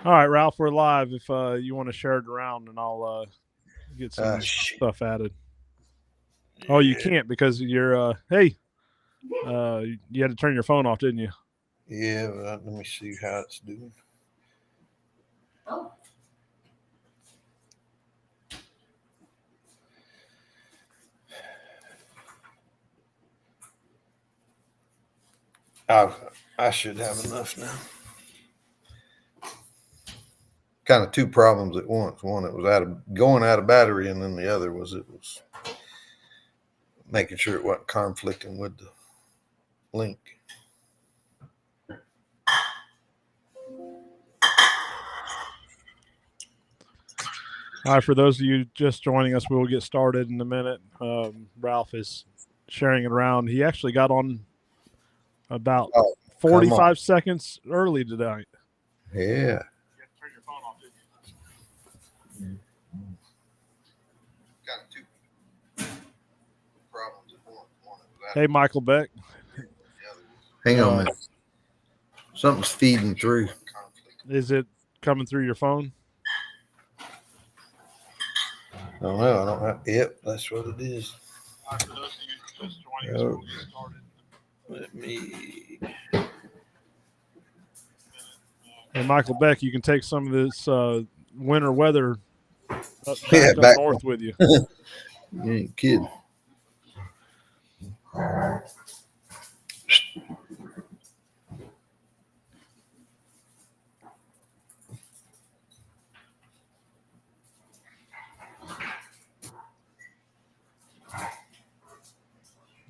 All right, Ralph, we're live. If you want to share it around, and I'll get some Shit. stuff added. Oh, you Yeah. can't because you're. Hey, you had to turn your phone off, didn't you? Yeah, let me see how it's doing. I, I should have enough now. Kind of two problems at once. One, it was going out of battery, and then the other was it was making sure it wasn't conflicting with the link. All right, for those of you just joining us, we will get started in a minute. Ralph is sharing it around. He actually got on about Oh, come on. 45 seconds early tonight. Yeah. You had to turn your phone off, didn't Kind of two problems at once. One, it was you? Hey, Michael Beck. Hang on a minute. Something's feeding through. Is it coming through your phone? I don't know. I don't have. Yep, that's what it is. All right, for those of you just joining us, we'll get started. Let me. Hey, Michael Beck, you can take some of this winter weather Yeah, back up back. north with you. You ain't kidding.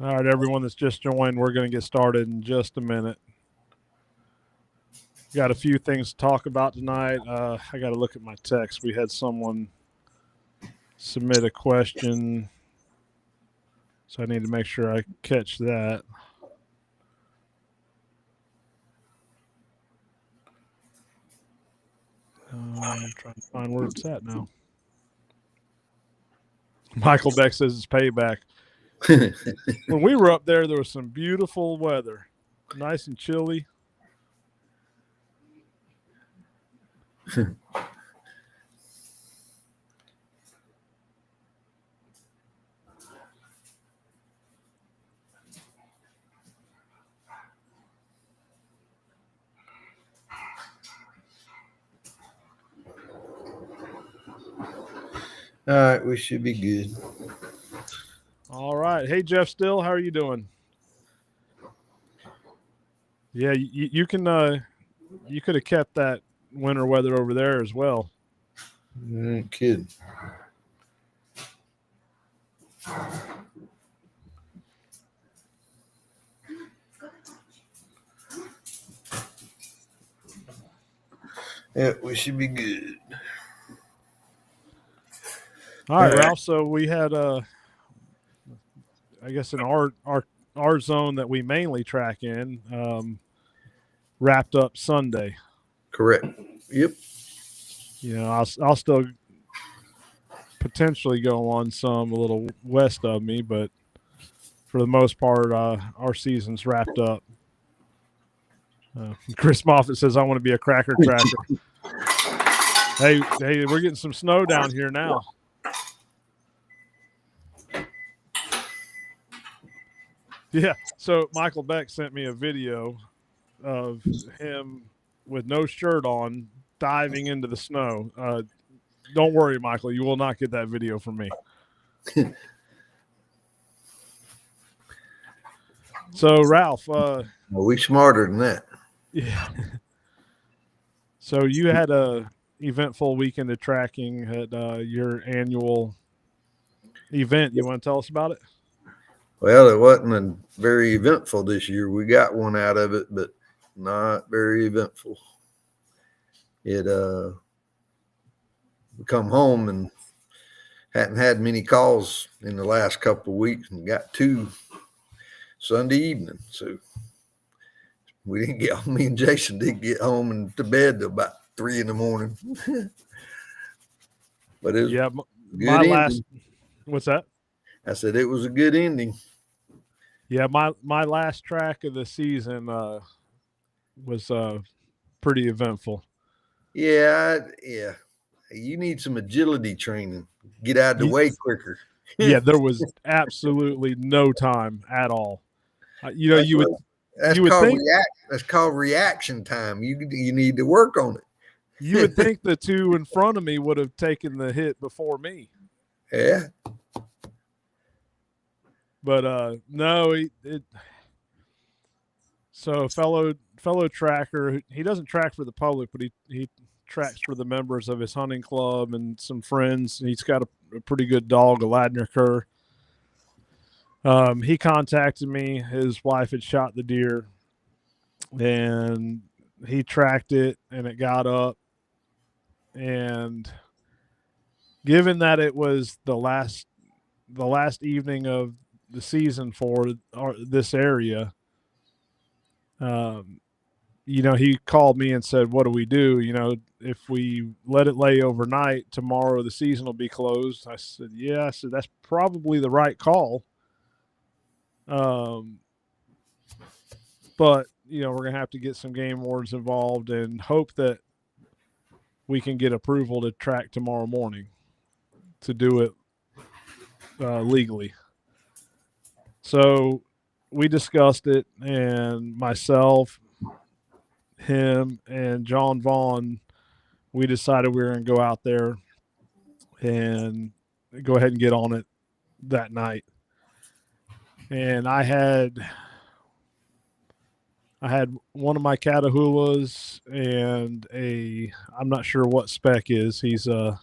All right, everyone that's just joined, we're going to get started in just a minute. Got a few things to talk about tonight. I got to look at my text. We had someone submit a question, so I need to make sure I catch that. I'm trying to find where it's at now. Michael Beck says it's payback. When we were up there was some beautiful weather, nice and chilly. All right, we should be good. All right. Hey, Jeff Still, how are you doing? Yeah, you can. You could have kept that winter weather over there as well. You ain't kidding. Yeah, we should be good. All right, Ralph. So we had, I guess, in our zone that we mainly track in, wrapped up Sunday. Correct. Yep. You know, I'll still potentially go on some a little west of me, but for the most part, our season's wrapped up. Chris Moffat says, "I want to be a cracker tracker." Hey, we're getting some snow down here now. Yeah. So Michael Beck sent me a video of him with no shirt on diving into the snow. Don't worry, Michael. You will not get that video from me. So Ralph, Well, we smarter than that. yeah. So you had a eventful weekend of tracking at your annual event. You want to tell us about it? Well, it wasn't very eventful this year. We got one out of it, but not very eventful. It we come home and hadn't had many calls in the last couple of weeks, and got two Sunday evening. So we didn't get home. Me and Jason didn't get home and to bed till about 3 a.m. But it was Yeah, a good my last. ending. What's that? I said it was a good ending. Yeah, my last track of the season was pretty eventful. Yeah, yeah. You need some agility training. Get out of the way quicker. Yeah, there was absolutely no time at all. You know, That's you would called think That's called reaction time. You need to work on it. you would think the two in front of me would have taken the hit before me. Yeah. But no, so fellow tracker, he doesn't track for the public, but he tracks for the members of his hunting club and some friends. He's got a pretty good dog, a Ladner Cur. He contacted me. His wife had shot the deer, and he tracked it, and it got up. And given that it was the last evening of the season for this area, you know, he called me and said, "What do we do? You know, if we let it lay overnight, tomorrow the season will be closed." I said, "Yeah." I said, "That's probably the right call." But you know, we're gonna have to get some game wardens involved and hope that we can get approval to track tomorrow morning to do it legally. So we discussed it, and myself, him, and John Vaughn, we decided we were going to go out there and go ahead and get on it that night. And I had one of my Catahoulas and I'm not sure what spec is. He's a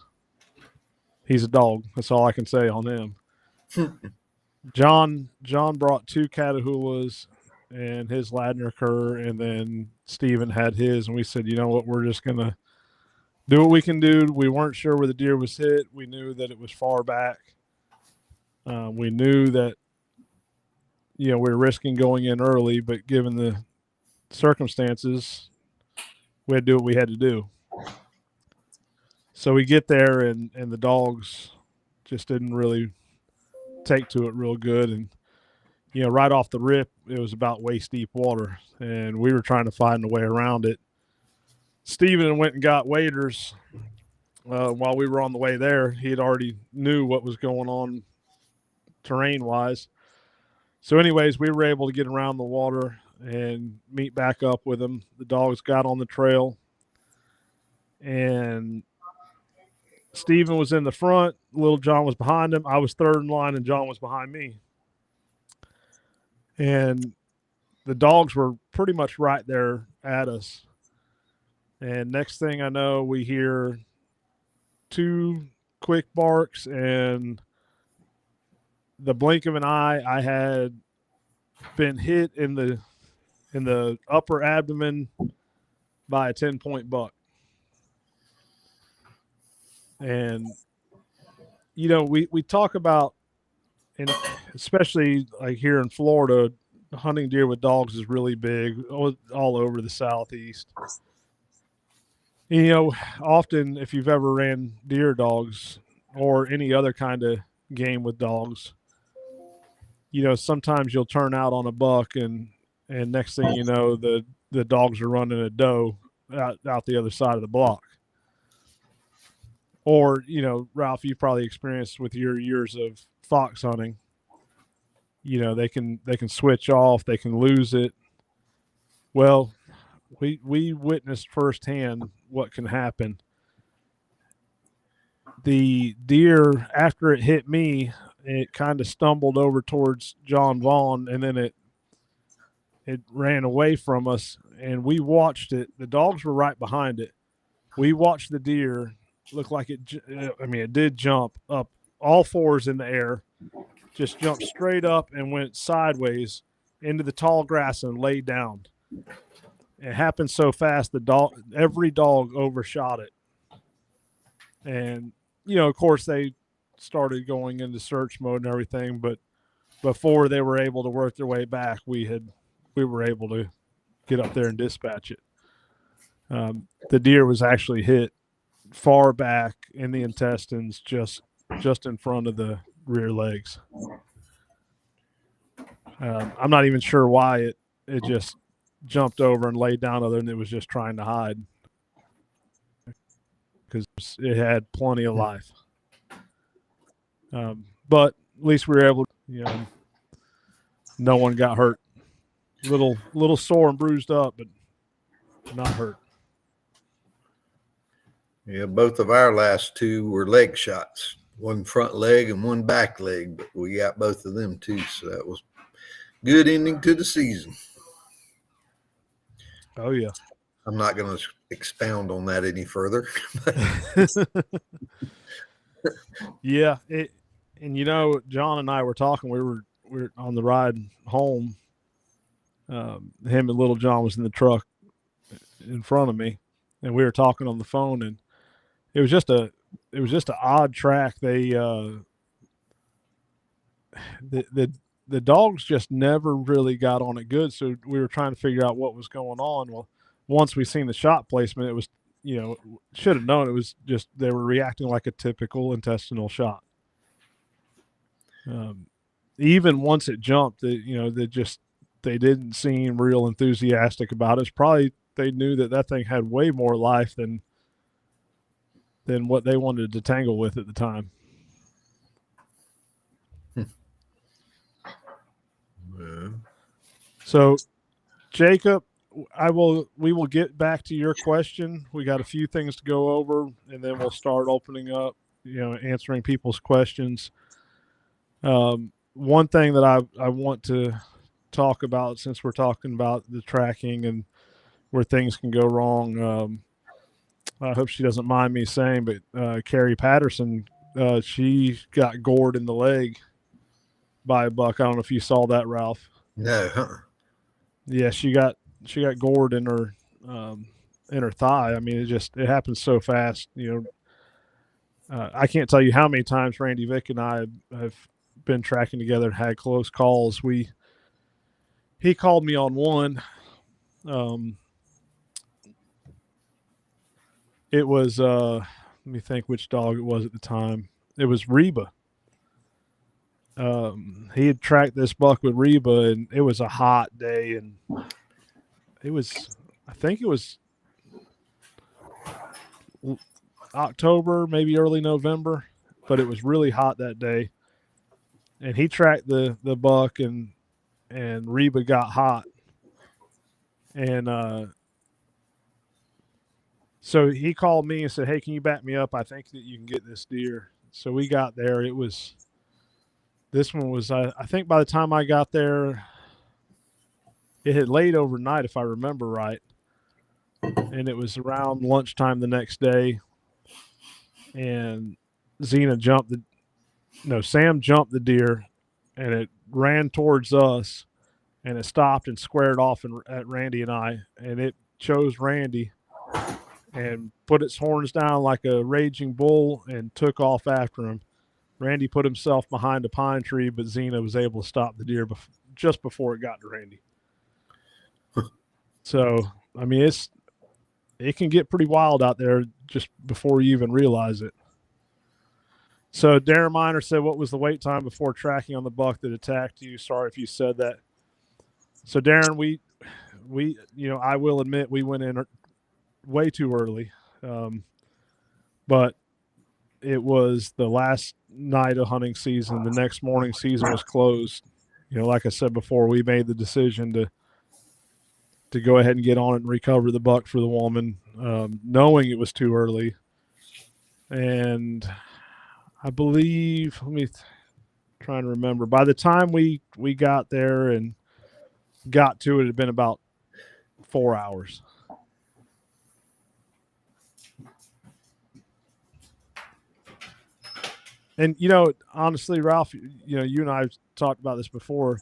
dog. That's all I can say on him. John brought two Catahoulas and his Ladner Cur, and then Steven had his, and we said, you know what, we're just gonna do what we can do. We weren't sure where the deer was hit. We knew that it was far back. We knew that, you know, we were risking going in early, but given the circumstances, we had to do what we had to do. So we get there, and the dogs just didn't really take to it real good. And, you know, right off the rip, it was about waist deep water, and we were trying to find a way around it. Steven went and got waders while we were on the way there. He had already knew what was going on terrain-wise. So anyways, we were able to get around the water and meet back up with him. The dogs got on the trail, and Steven was in the front. Little John was behind him. I was third in line, and John was behind me. And the dogs were pretty much right there at us. And next thing I know, we hear two quick barks, and the blink of an eye, I had been hit in the upper abdomen by a 10-point buck. And, you know, we talk about, and especially like here in Florida, hunting deer with dogs is really big all over the Southeast. You know, often if you've ever ran deer dogs or any other kind of game with dogs, you know, sometimes you'll turn out on a buck, and next thing you know, the dogs are running a doe out the other side of the block. Or, you know, Ralph, you've probably experienced with your years of fox hunting, you know, they can switch off, they can lose it. Well, we witnessed firsthand what can happen. The deer, after it hit me, it kind of stumbled over towards John Vaughn, and then it ran away from us, and we watched it. The dogs were right behind it. We watched the deer look like it did jump up all fours in the air, just jumped straight up and went sideways into the tall grass and laid down. It happened so fast, every dog overshot it. And, you know, of course, they started going into search mode and everything, but before they were able to work their way back, we were able to get up there and dispatch it. The deer was actually hit far back in the intestines, just in front of the rear legs. I'm not even sure why it just jumped over and laid down, other than it was just trying to hide. because it had plenty of life. But at least we were able to, no one got hurt. Little sore and bruised up, but not hurt. Yeah, both of our last two were leg shots, one front leg and one back leg, but we got both of them too. So that was good ending to the season. Oh, yeah. I'm not going to expound on that any further. Yeah. John and I were talking, we were on the ride home. Him and little John was in the truck in front of me, and we were talking on the phone, and it was just an odd track. They the dogs just never really got on it good, so we were trying to figure out what was going on. Well, once we seen the shot placement, it was, should have known it was just they were reacting like a typical intestinal shot. Even once it jumped, they didn't seem real enthusiastic about it. It's probably they knew that thing had way more life than what they wanted to tangle with at the time. So, Jacob, we will get back to your question. We got a few things to go over, and then we'll start opening up, answering people's questions. One thing that I want to talk about, since we're talking about the tracking and where things can go wrong, I hope she doesn't mind me saying, but Carrie Patterson, she got gored in the leg by a buck. I don't know if you saw that, Ralph. No. Huh? Yeah, she got gored in her thigh. I mean, it happens so fast. I can't tell you how many times Randy Vick and I have been tracking together and had close calls. He called me on one. It was let me think which dog it was at the time. It was Reba. He had tracked this buck with Reba, and it was a hot day, and I think it was October, maybe early November, but it was really hot that day. And he tracked the buck, and Reba got hot. And so he called me and said, "Hey, can you back me up? I think that you can get this deer." So we got there. This one was, I think by the time I got there, it had laid overnight, if I remember right. And it was around lunchtime the next day. And Sam jumped the deer, and it ran towards us, and it stopped and squared off at Randy and I. And it chose Randy and put its horns down like a raging bull and took off after him. Randy put himself behind a pine tree, but Zena was able to stop the deer just before it got to Randy. So, I mean, it can get pretty wild out there just before you even realize it. So Darren Miner said, "What was the wait time before tracking on the buck that attacked you?" Sorry if you said that. So Darren, we I will admit we went in way too early, but it was the last night of hunting season. The next morning, season was closed. Like I said before, we made the decision to go ahead and get on it and recover the buck for the woman, knowing it was too early. And I believe, trying to remember, by the time we got there and got to it, it had been about 4 hours. And, honestly, Ralph, you and I have talked about this before.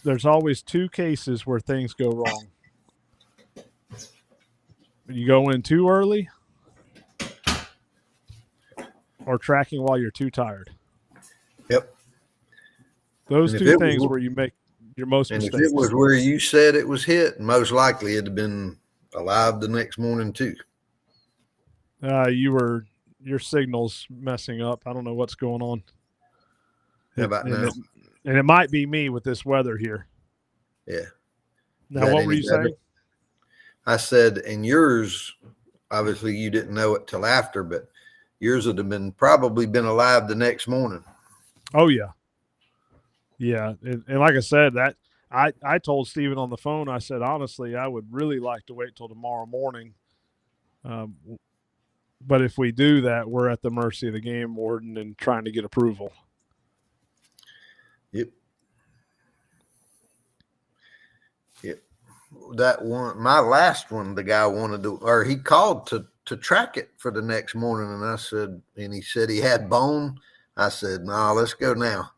There's always two cases where things go wrong. You go in too early, or tracking while you're too tired. Yep. Those two things where you make your most mistakes. And if it was where you said it was hit, most likely it'd have been alive the next morning too. Your signal's messing up. I don't know what's going on. How about now? And it might be me with this weather here. Yeah. Now, what were you saying? I said, and yours, obviously you didn't know it till after, but yours would have probably been alive the next morning. Oh yeah. Yeah. And like I said, that I told Steven on the phone, I said, honestly, I would really like to wait till tomorrow morning. But if we do that, we're at the mercy of the game warden and trying to get approval. Yep. That one, my last one, the guy wanted to, or he called to track it for the next morning. And I said, and he said he had bone. I said, no, let's go now.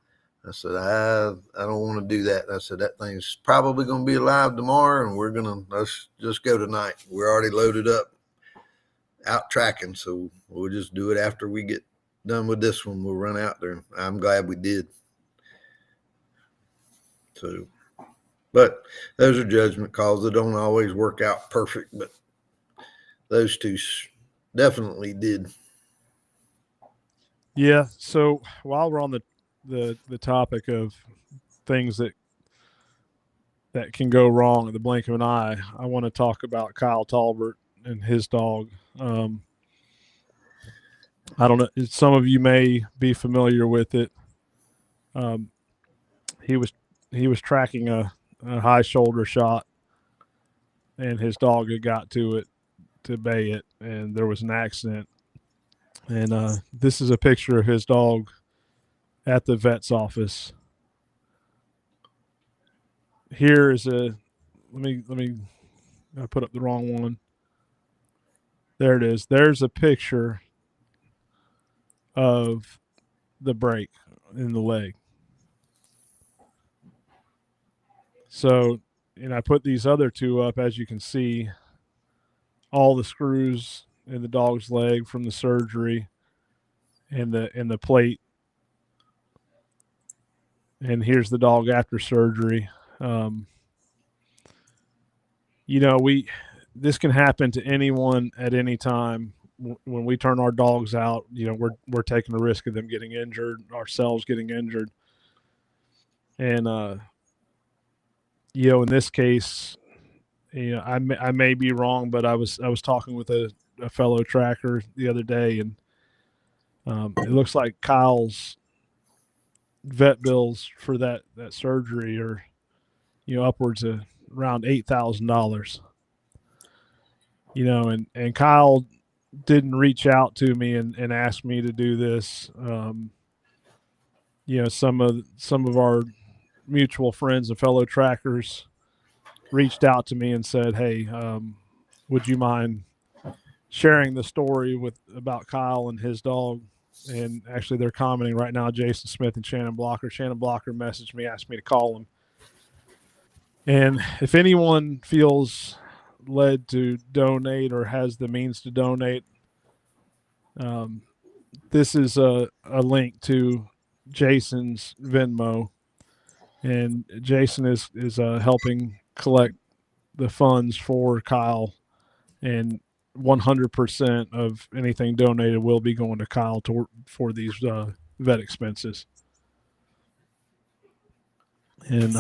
I said, I don't want to do that. I said, that thing's probably going to be alive tomorrow, and let's just go tonight. We're already loaded up out tracking. So we'll just do it after we get done with this one. We'll run out there. I'm glad we did. So, but those are judgment calls. They don't always work out perfect, but those two definitely did. Yeah. So while we're on the topic of things that can go wrong in the blink of an eye, I want to talk about Kyle Talbert and his dog. I don't know. Some of you may be familiar with it. He was tracking a high shoulder shot, and his dog had got to it to bay it, and there was an accident. And this is a picture of his dog at the vet's office. Here is let me I put up the wrong one. There it is. There's a picture of the break in the leg. So, and I put these other two up, as you can see, all the screws in the dog's leg from the surgery and the plate. And here's the dog after surgery. This can happen to anyone at any time. When we turn our dogs out, we're taking the risk of them getting injured, ourselves getting injured. And in this case, I may be wrong, but I was talking with a fellow tracker the other day, and it looks like Kyle's vet bills for that surgery are upwards of around $8,000. And Kyle didn't reach out to me and ask me to do this. Some of our mutual friends and fellow trackers reached out to me and said, hey, would you mind sharing the story about Kyle and his dog? And actually they're commenting right now, Jason Smith and Shannon Blocker. Shannon Blocker messaged me, asked me to call him. And if anyone feels led to donate or has the means to donate, this is a link to Jason's Venmo, and Jason is helping collect the funds for Kyle, and 100% of anything donated will be going to Kyle for these vet expenses. And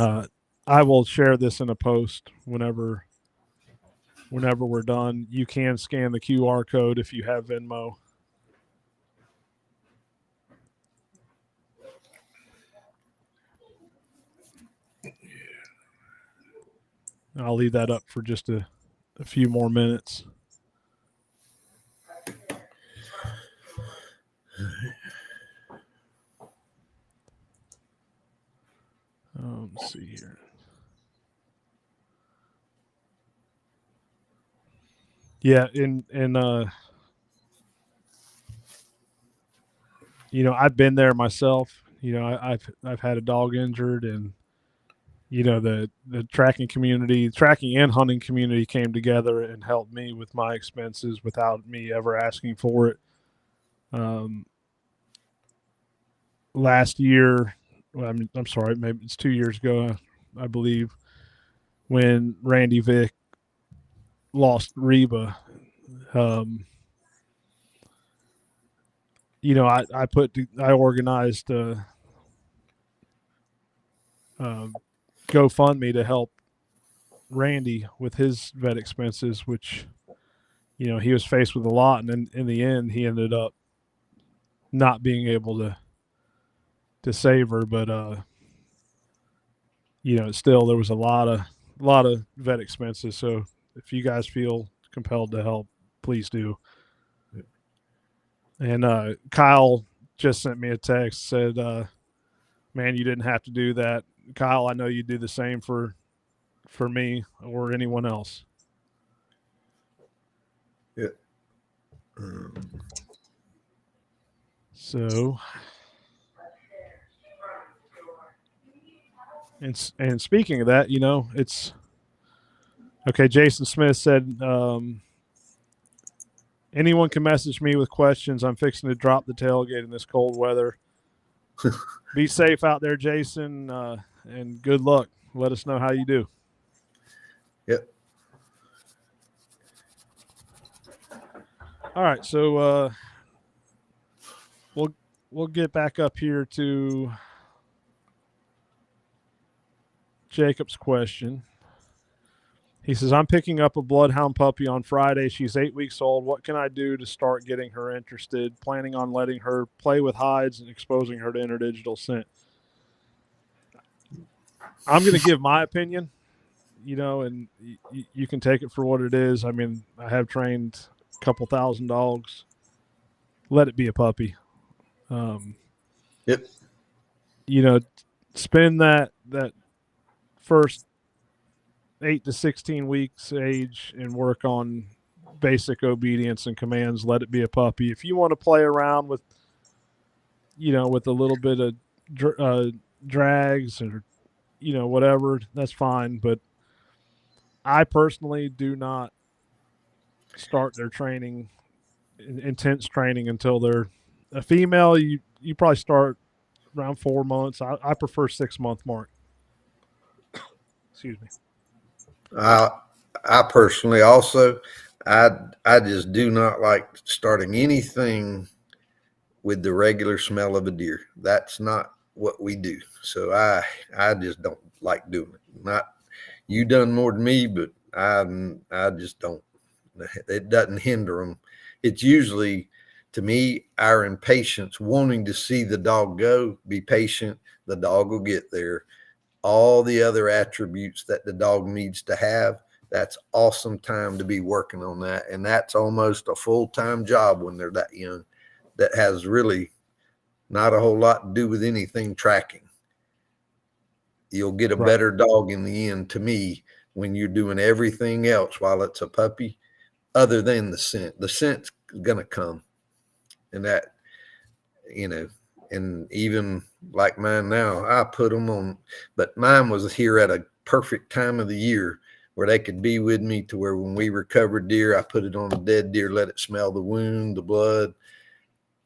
I will share this in a post whenever we're done. You can scan the QR code if you have Venmo. I'll leave that up for just a few more minutes. Let's see here. Yeah, and I've been there myself. I've had a dog injured, and the tracking and hunting community came together and helped me with my expenses without me ever asking for it. Last year, I'm sorry, maybe it's 2 years ago, I believe, when Randy Vick lost Reba. I organized GoFundMe to help Randy with his vet expenses, which he was faced with a lot, and then in the end, he ended up not being able to save her. But still there was a lot of vet expenses. So if you guys feel compelled to help, please do. And Kyle just sent me a text, said, man, you didn't have to do that. Kyle, I know you do the same for me or anyone else. Yeah. So, and speaking of that, it's okay. Jason Smith said, anyone can message me with questions. I'm fixing to drop the tailgate in this cold weather. Be safe out there, Jason, and good luck. Let us know how you do. Yep. All right, so we'll get back up here to Jacob's question. He says, I'm picking up a bloodhound puppy on Friday. She's 8 weeks old. What can I do to start getting her interested? Planning on letting her play with hides and exposing her to interdigital scent. I'm going to give my opinion, and you can take it for what it is. I mean, I have trained a couple thousand dogs. Let it be a puppy. Yep. Spend that first 8 to 16 weeks age and work on basic obedience and commands. Let it be a puppy. If you want to play around with, with a little bit of drags or, whatever, that's fine. But I personally do not start their training, intense training, until they're a female. You probably start around 4 months. I prefer 6 month mark. Excuse me. I personally also, I just do not like starting anything with the regular smell of a deer. That's not what we do. So I just don't like doing it. Not you done more than me, but I just don't. It doesn't hinder them. It's usually, to me, our impatience, wanting to see the dog go. Be patient. The dog will get there. All the other attributes that the dog needs to have, that's awesome time to be working on that. And that's almost a full-time job when they're that young. That has really not a whole lot to do with anything tracking. You'll get a better dog in the end, to me, when you're doing everything else while it's a puppy, other than the scent. The scent's going to come. And that, and even like mine now, I put them on, but mine was here at a perfect time of the year where they could be with me, to where when we recovered deer, I put it on a dead deer, let it smell the wound, the blood.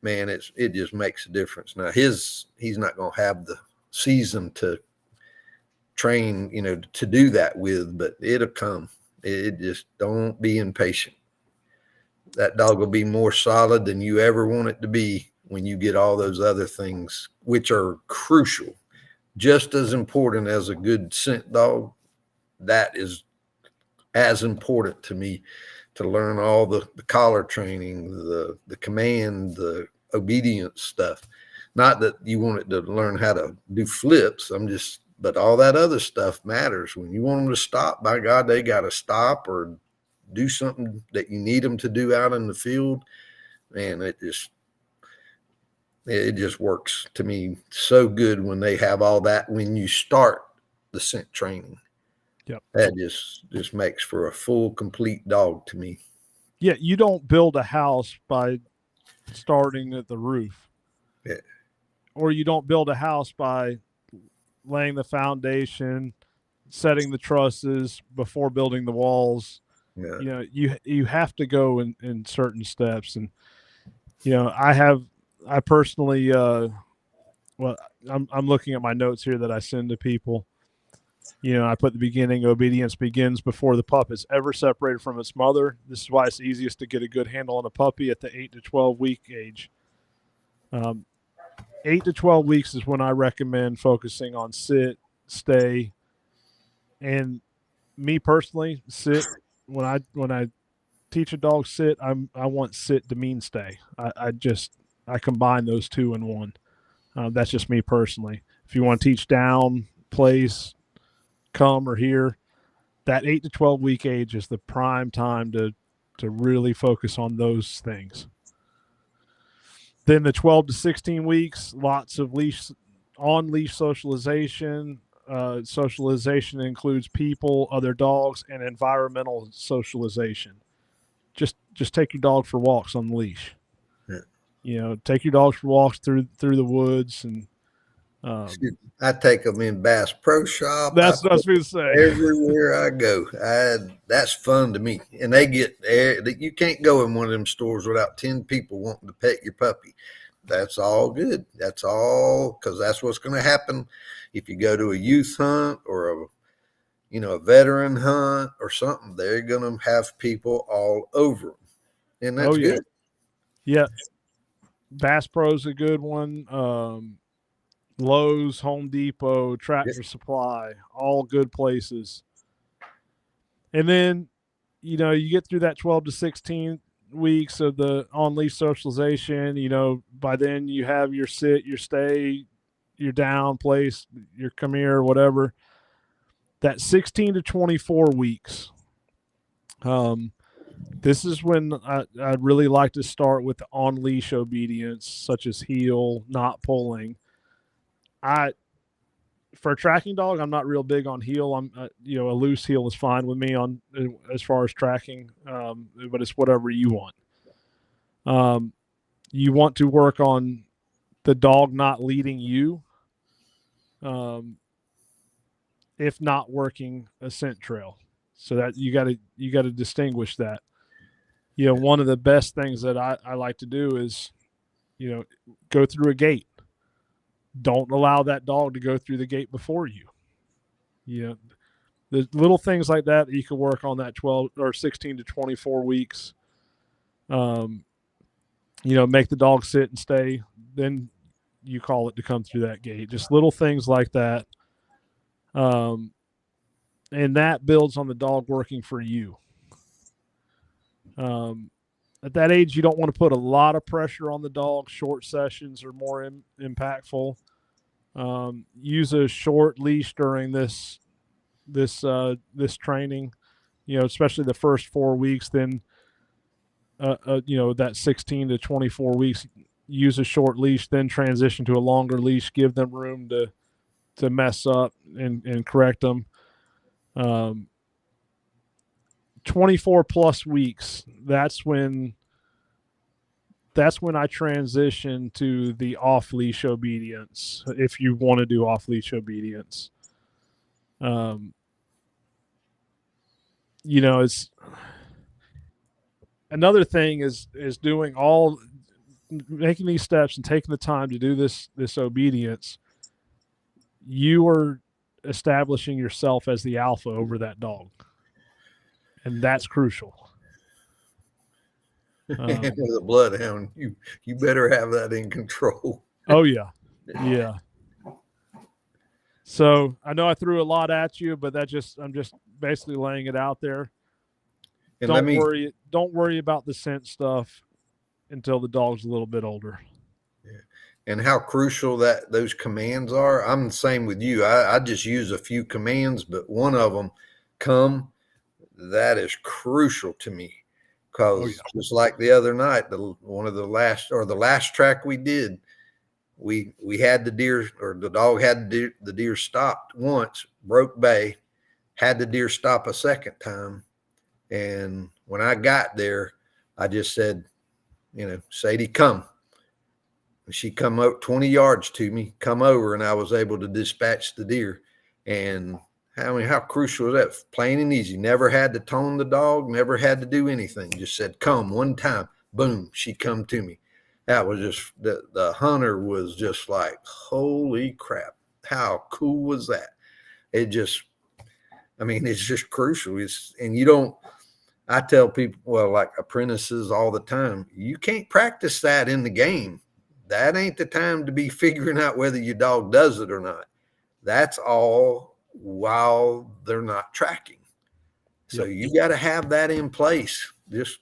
Man, it just makes a difference. Now he's not going to have the season to train, to do that with, but it'll come. It just, don't be impatient. That dog will be more solid than you ever want it to be when you get all those other things, which are crucial, just as important as a good scent dog. That is as important to me, to learn all the collar training, the command, the obedience stuff. Not that you want it to learn how to do flips. But all that other stuff matters. When you want them to stop, by God, they got to stop or do something that you need them to do out in the field. Man, it just works to me so good when they have all that, when you start the scent training. Yep. That just makes for a full, complete dog to me. Yeah, you don't build a house by starting at the roof. Yeah. Or you don't build a house by laying the foundation, setting the trusses before building the walls. Yeah. You have to go in certain steps. And, I personally, I'm looking at my notes here that I send to people. I put the beginning, obedience begins before the pup is ever separated from its mother. This is why it's easiest to get a good handle on a puppy at the 8 to 12 week age. 8 to 12 weeks is when I recommend focusing on sit, stay, and me personally, sit. When I teach a dog sit, I want sit to mean stay. I combine those two in one. That's just me personally. If you want to teach down, place, come, or here, that 8 to 12 week age is the prime time to really focus on those things. Then the 12 to 16 weeks, lots of on leash socialization. Socialization includes people, other dogs, and environmental socialization. Just take your dog for walks on the leash. Yeah. Take your dogs for walks through the woods, and I take them in Bass Pro Shop. that's what I was going to say. Everywhere I go, that's fun to me. And you can't go in one of them stores without 10 people wanting to pet your puppy. That's all good. That's all, because that's what's going to happen if you go to a youth hunt or a veteran hunt or something. They're going to have people all over them, and that's good. Yeah, Bass Pro's a good one. Lowe's, Home Depot, Tractor Supply, all good places. And then, you get through that 12 to 16 weeks of the on-leash socialization. By then you have your sit, your stay, your down, place, your come here, whatever. That 16 to 24 weeks, this is when I'd really like to start with the on-leash obedience, such as heel, not pulling. For a tracking dog, I'm not real big on heel. A loose heel is fine with me as far as tracking, but it's whatever you want. You want to work on the dog not leading you, if not working a scent trail. So that you got to distinguish that. One of the best things that I like to do is, go through a gate. Don't allow that dog to go through the gate before you. The little things like that you can work on that 12 or 16 to 24 weeks. Make the dog sit and stay. Then you call it to come through that gate. Just little things like that. And that builds on the dog working for you. At that age, you don't want to put a lot of pressure on the dog. Short sessions are more impactful. Use a short leash during this training, especially the first 4 weeks. Then, that 16 to 24 weeks, use a short leash, then transition to a longer leash. Give them room to mess up and correct them. 24 plus weeks, that's when I transition to the off-leash obedience, if you want to do off-leash obedience. It's another thing is making these steps and taking the time to do this obedience. You are establishing yourself as the alpha over that dog. And that's crucial. With a bloodhound, you better have that in control. Oh yeah. Yeah. So I know I threw a lot at you, but I'm just basically laying it out there. And don't worry about the scent stuff until the dog's a little bit older. Yeah. And how crucial that those commands are. I'm the same with you. I just use a few commands, but one of them, come, that is crucial to me, because just like the other night, the last track we did, we had the deer, or the dog had the deer stopped once, broke bay, had the deer stop a second time. And when I got there, I just said, Sadie, come. And she come up 20 yards to me, come over, and I was able to dispatch the deer. And how crucial is that? Plain and easy. Never had to tone the dog, never had to do anything. Just said, come one time. Boom, she come to me. That was just, the hunter was just like, holy crap. How cool was that? It's just crucial. I tell people, like apprentices all the time, you can't practice that in the game. That ain't the time to be figuring out whether your dog does it or not. That's all while they're not tracking. So you got to have that in place it's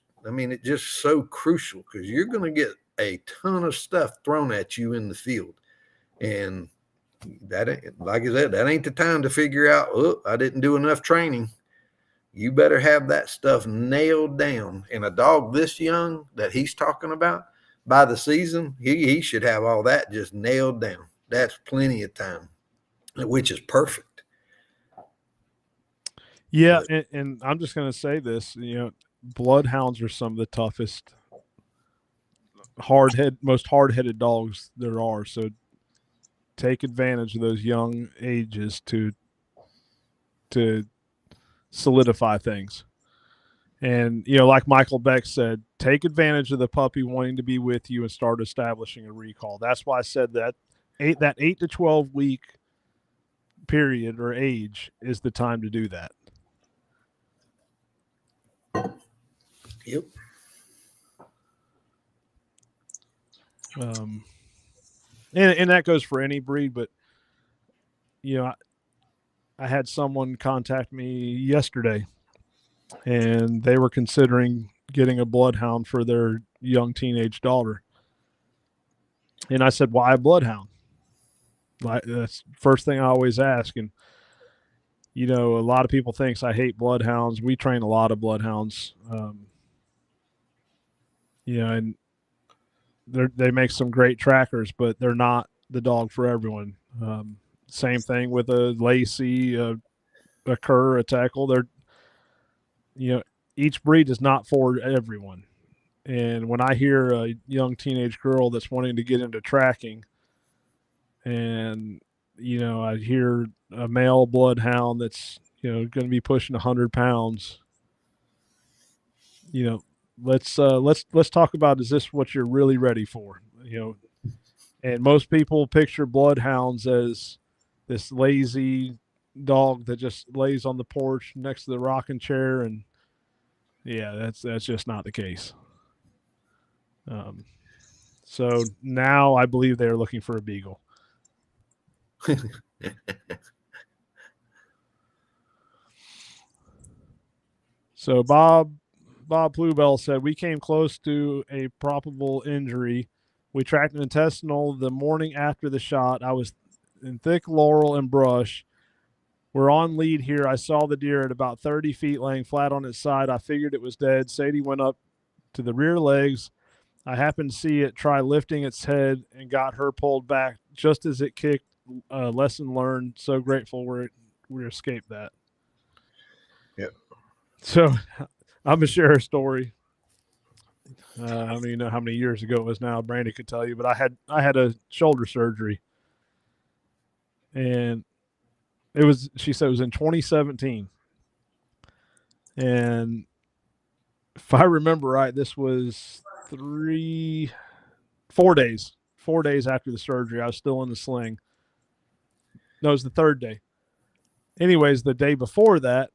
just so crucial because you're going to get a ton of stuff thrown at you in the field. And that ain't, like I said, that ain't the time to figure out, oh, I didn't do enough training. You better have that stuff nailed down. And a dog this young that he's talking about, by the season, he should have all that just nailed down. That's plenty of time, which is perfect. Yeah, and I'm just going to say this, bloodhounds are some of the toughest, most hard-headed dogs there are. So take advantage of those young ages to solidify things. And, like Michael Beck said, take advantage of the puppy wanting to be with you and start establishing a recall. That's why I said that 8 to 12 week period or age is the time to do that. Yep. And that goes for any breed, but I had someone contact me yesterday, and they were considering getting a bloodhound for their young teenage daughter. And I said, why a bloodhound? That's the first thing I always ask. And, a lot of people think I hate bloodhounds. We train a lot of bloodhounds. And they make some great trackers, but they're not the dog for everyone. Same thing with a Lacey, a Cur, a Tackle. They're, each breed is not for everyone. And when I hear a young teenage girl that's wanting to get into tracking, and I hear a male bloodhound that's going to be pushing 100 pounds, let's talk about, is this what you're really ready for? And most people picture bloodhounds as this lazy dog that just lays on the porch next to the rocking chair, and that's just not the case. So now I believe they're looking for a beagle. So Bob Bluebell said, we came close to a probable injury. We tracked an intestinal the morning after the shot. I was in thick laurel and brush. We're on lead here. I saw the deer at about 30 feet laying flat on its side. I figured it was dead. Sadie went up to the rear legs. I happened to see it try lifting its head and got her pulled back just as it kicked. Lesson learned. So grateful we escaped that. Yep. So I'm going to share a story. I don't even know how many years ago it was now. Brandy could tell you, but I had a shoulder surgery, and she said it was in 2017. And if I remember right, this was 4 days after the surgery. I was still in the sling. No, it was the third day. Anyways, the day before that,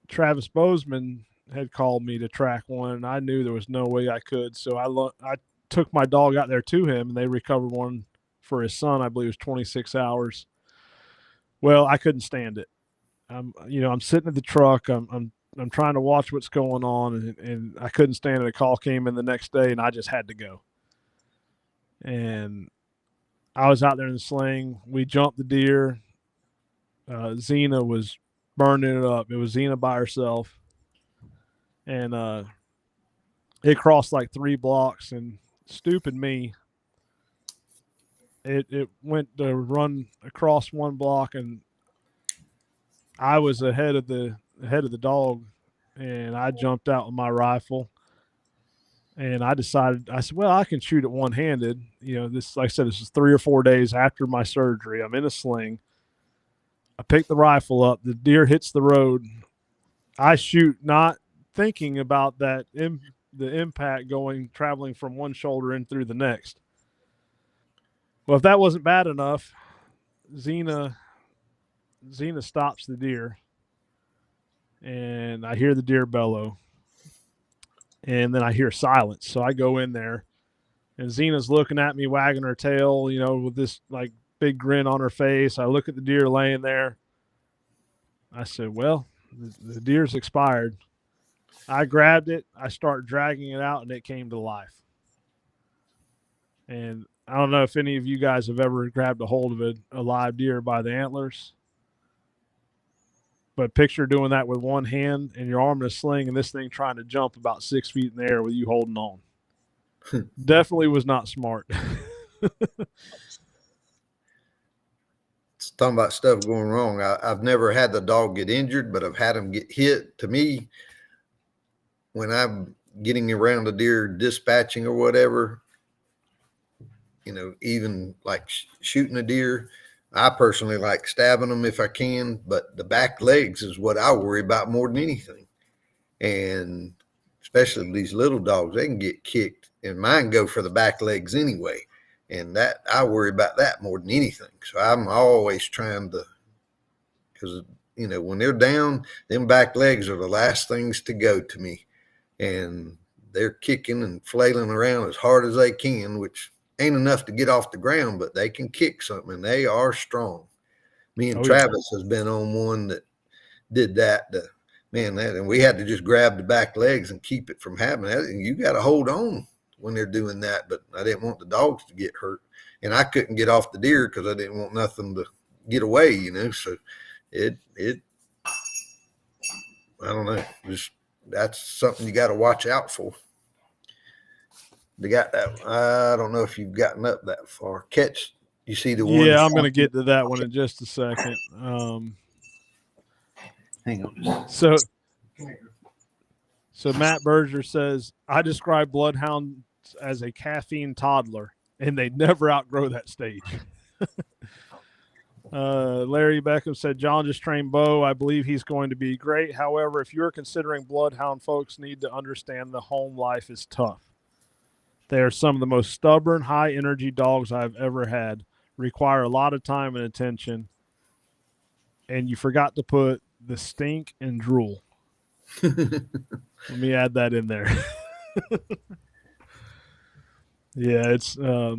Travis Bozeman had called me to track one, and I knew there was no way I could. So I took my dog out there to him, and they recovered one for his son. I believe it was 26 hours. Well, I couldn't stand it. I'm sitting at the truck. I'm trying to watch what's going on, and I couldn't stand it. A call came in the next day, and I just had to go. And I was out there in the sling. We jumped the deer. Xena was burning it up. It was Xena by herself. And it crossed like 3 blocks, and stupid me, it went to run across 1 block, and I was ahead of the dog, and I jumped out with my rifle, and I said, well, I can shoot it one-handed. This, like I said, this is 3 or 4 days after my surgery. I'm in a sling. I pick the rifle up. The deer hits the road. I shoot, not thinking about that the impact traveling from one shoulder in through the next. Well, if that wasn't bad enough, Xena stops the deer, and I hear the deer bellow, and then I hear silence. So I go in there, and Xena's looking at me, wagging her tail, with this big grin on her face. I look at the deer laying there. I said, well, The deer's expired. I grabbed it. I start dragging it out, and it came to life. And I don't know if any of you guys have ever grabbed a hold of a live deer by the antlers, but picture doing that with one hand and your arm in a sling and this thing trying to jump about 6 feet in the air with you holding on. Definitely was not smart. It's talking about stuff going wrong. I've never had the dog get injured, but I've had him get hit. To me, when I'm getting around a deer dispatching or whatever, even like shooting a deer, I personally like stabbing them if I can, but the back legs is what I worry about more than anything. And especially these little dogs, they can get kicked, and mine go for the back legs anyway. And that I worry about that more than anything. So I'm always trying to, because, when they're down, them back legs are the last things to go to me. And they're kicking and flailing around as hard as they can, which ain't enough to get off the ground, but they can kick something, and they are strong. Me and Travis has been on one that did that. And we had to just grab the back legs and keep it from happening. And you got to hold on when they're doing that, but I didn't want the dogs to get hurt, and I couldn't get off the deer because I didn't want nothing to get away, so it I don't know, just that's something you got to watch out for. They got that. I don't know if you've gotten up that far. Catch, you see the one? Yeah, I'm going to get to that one in just a second. Hang on. So Matt Berger says, I describe bloodhounds as a caffeine toddler, and they never outgrow that stage. Larry Beckham said, John just trained Bo. I believe he's going to be great. However, if you're considering bloodhound, folks need to understand the home life is tough. They are some of the most stubborn, high-energy dogs I've ever had, require a lot of time and attention, and you forgot to put the stink and drool. Let me add that in there. Yeah, it's like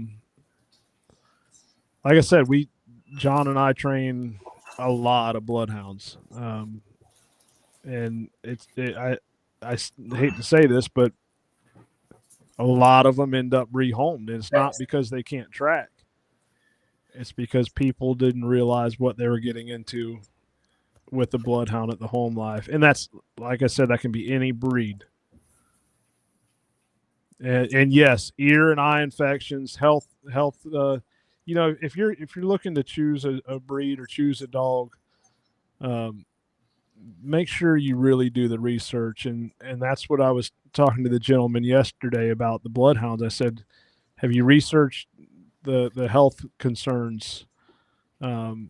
I said, John and I train a lot of bloodhounds, and I hate to say this, but a lot of them end up rehomed. And it's not because they can't track; it's because people didn't realize what they were getting into with the bloodhound at the home life. And that's, like I said, that can be any breed. And yes, ear and eye infections, health. If you're looking to choose a breed or choose a dog, make sure you really do the research. And that's what I was talking to the gentleman yesterday about the bloodhounds. I said, have you researched the health concerns? The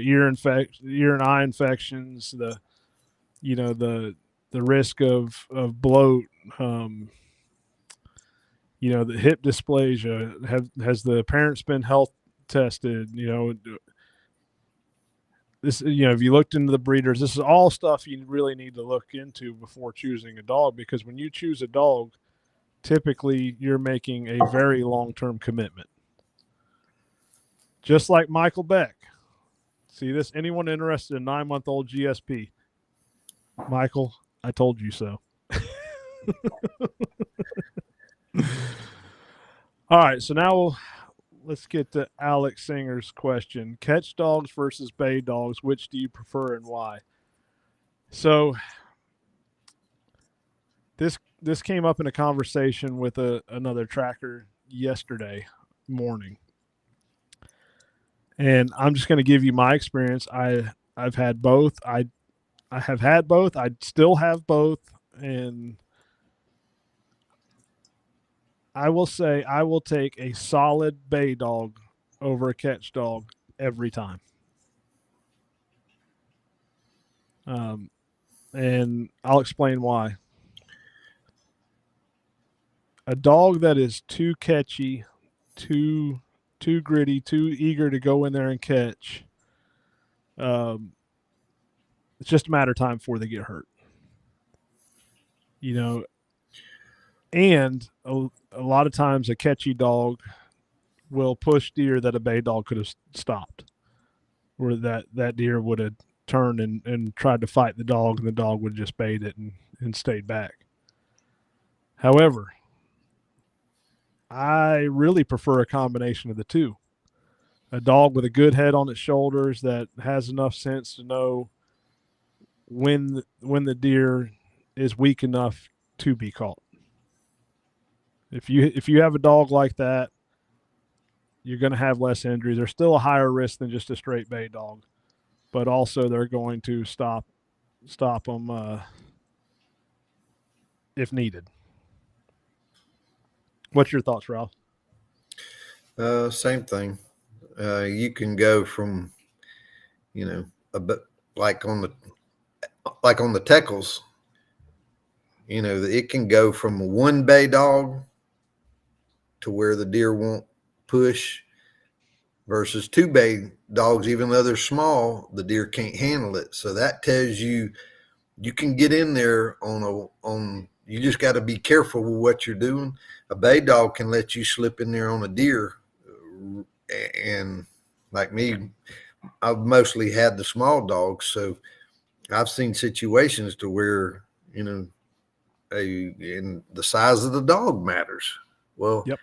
ear and eye infections, the risk of bloat, the hip dysplasia. Has the parents been health tested? This, if you looked into the breeders, this is all stuff you really need to look into before choosing a dog, because when you choose a dog, typically you're making a very long-term commitment. Just like Michael Beck. See this? Anyone interested in 9-month-old GSP? Michael, I told you so. All right, so now let's get to Alex Singer's question. Catch dogs versus bay dogs, which do you prefer and why? So this came up in a conversation with another tracker yesterday morning. And I'm just going to give you my experience. I've had both. I have had both. I still have both. And I will say I will take a solid bay dog over a catch dog every time. And I'll explain why. A dog that is too catchy, too gritty, too eager to go in there and catch, it's just a matter of time before they get hurt. And a lot of times a catchy dog will push deer that a bay dog could have stopped, where that deer would have turned and tried to fight the dog, and the dog would just bait it and stayed back. However, I really prefer a combination of the two. A dog with a good head on its shoulders that has enough sense to know when the deer is weak enough to be caught. If you have a dog like that, you're going to have less injuries. There's still a higher risk than just a straight bay dog, but also they're going to stop them if needed. What's your thoughts, Ralph? Same thing. You can go from, a bit like on the Teckles, it can go from a one bay dog to where the deer won't push versus two bay dogs. Even though they're small, the deer can't handle it. So that tells you can get in there on you just got to be careful with what you're doing. A bay dog can let you slip in there on a deer. And like me, I've mostly had the small dogs. So I've seen situations to where, and the size of the dog matters. Well, yep.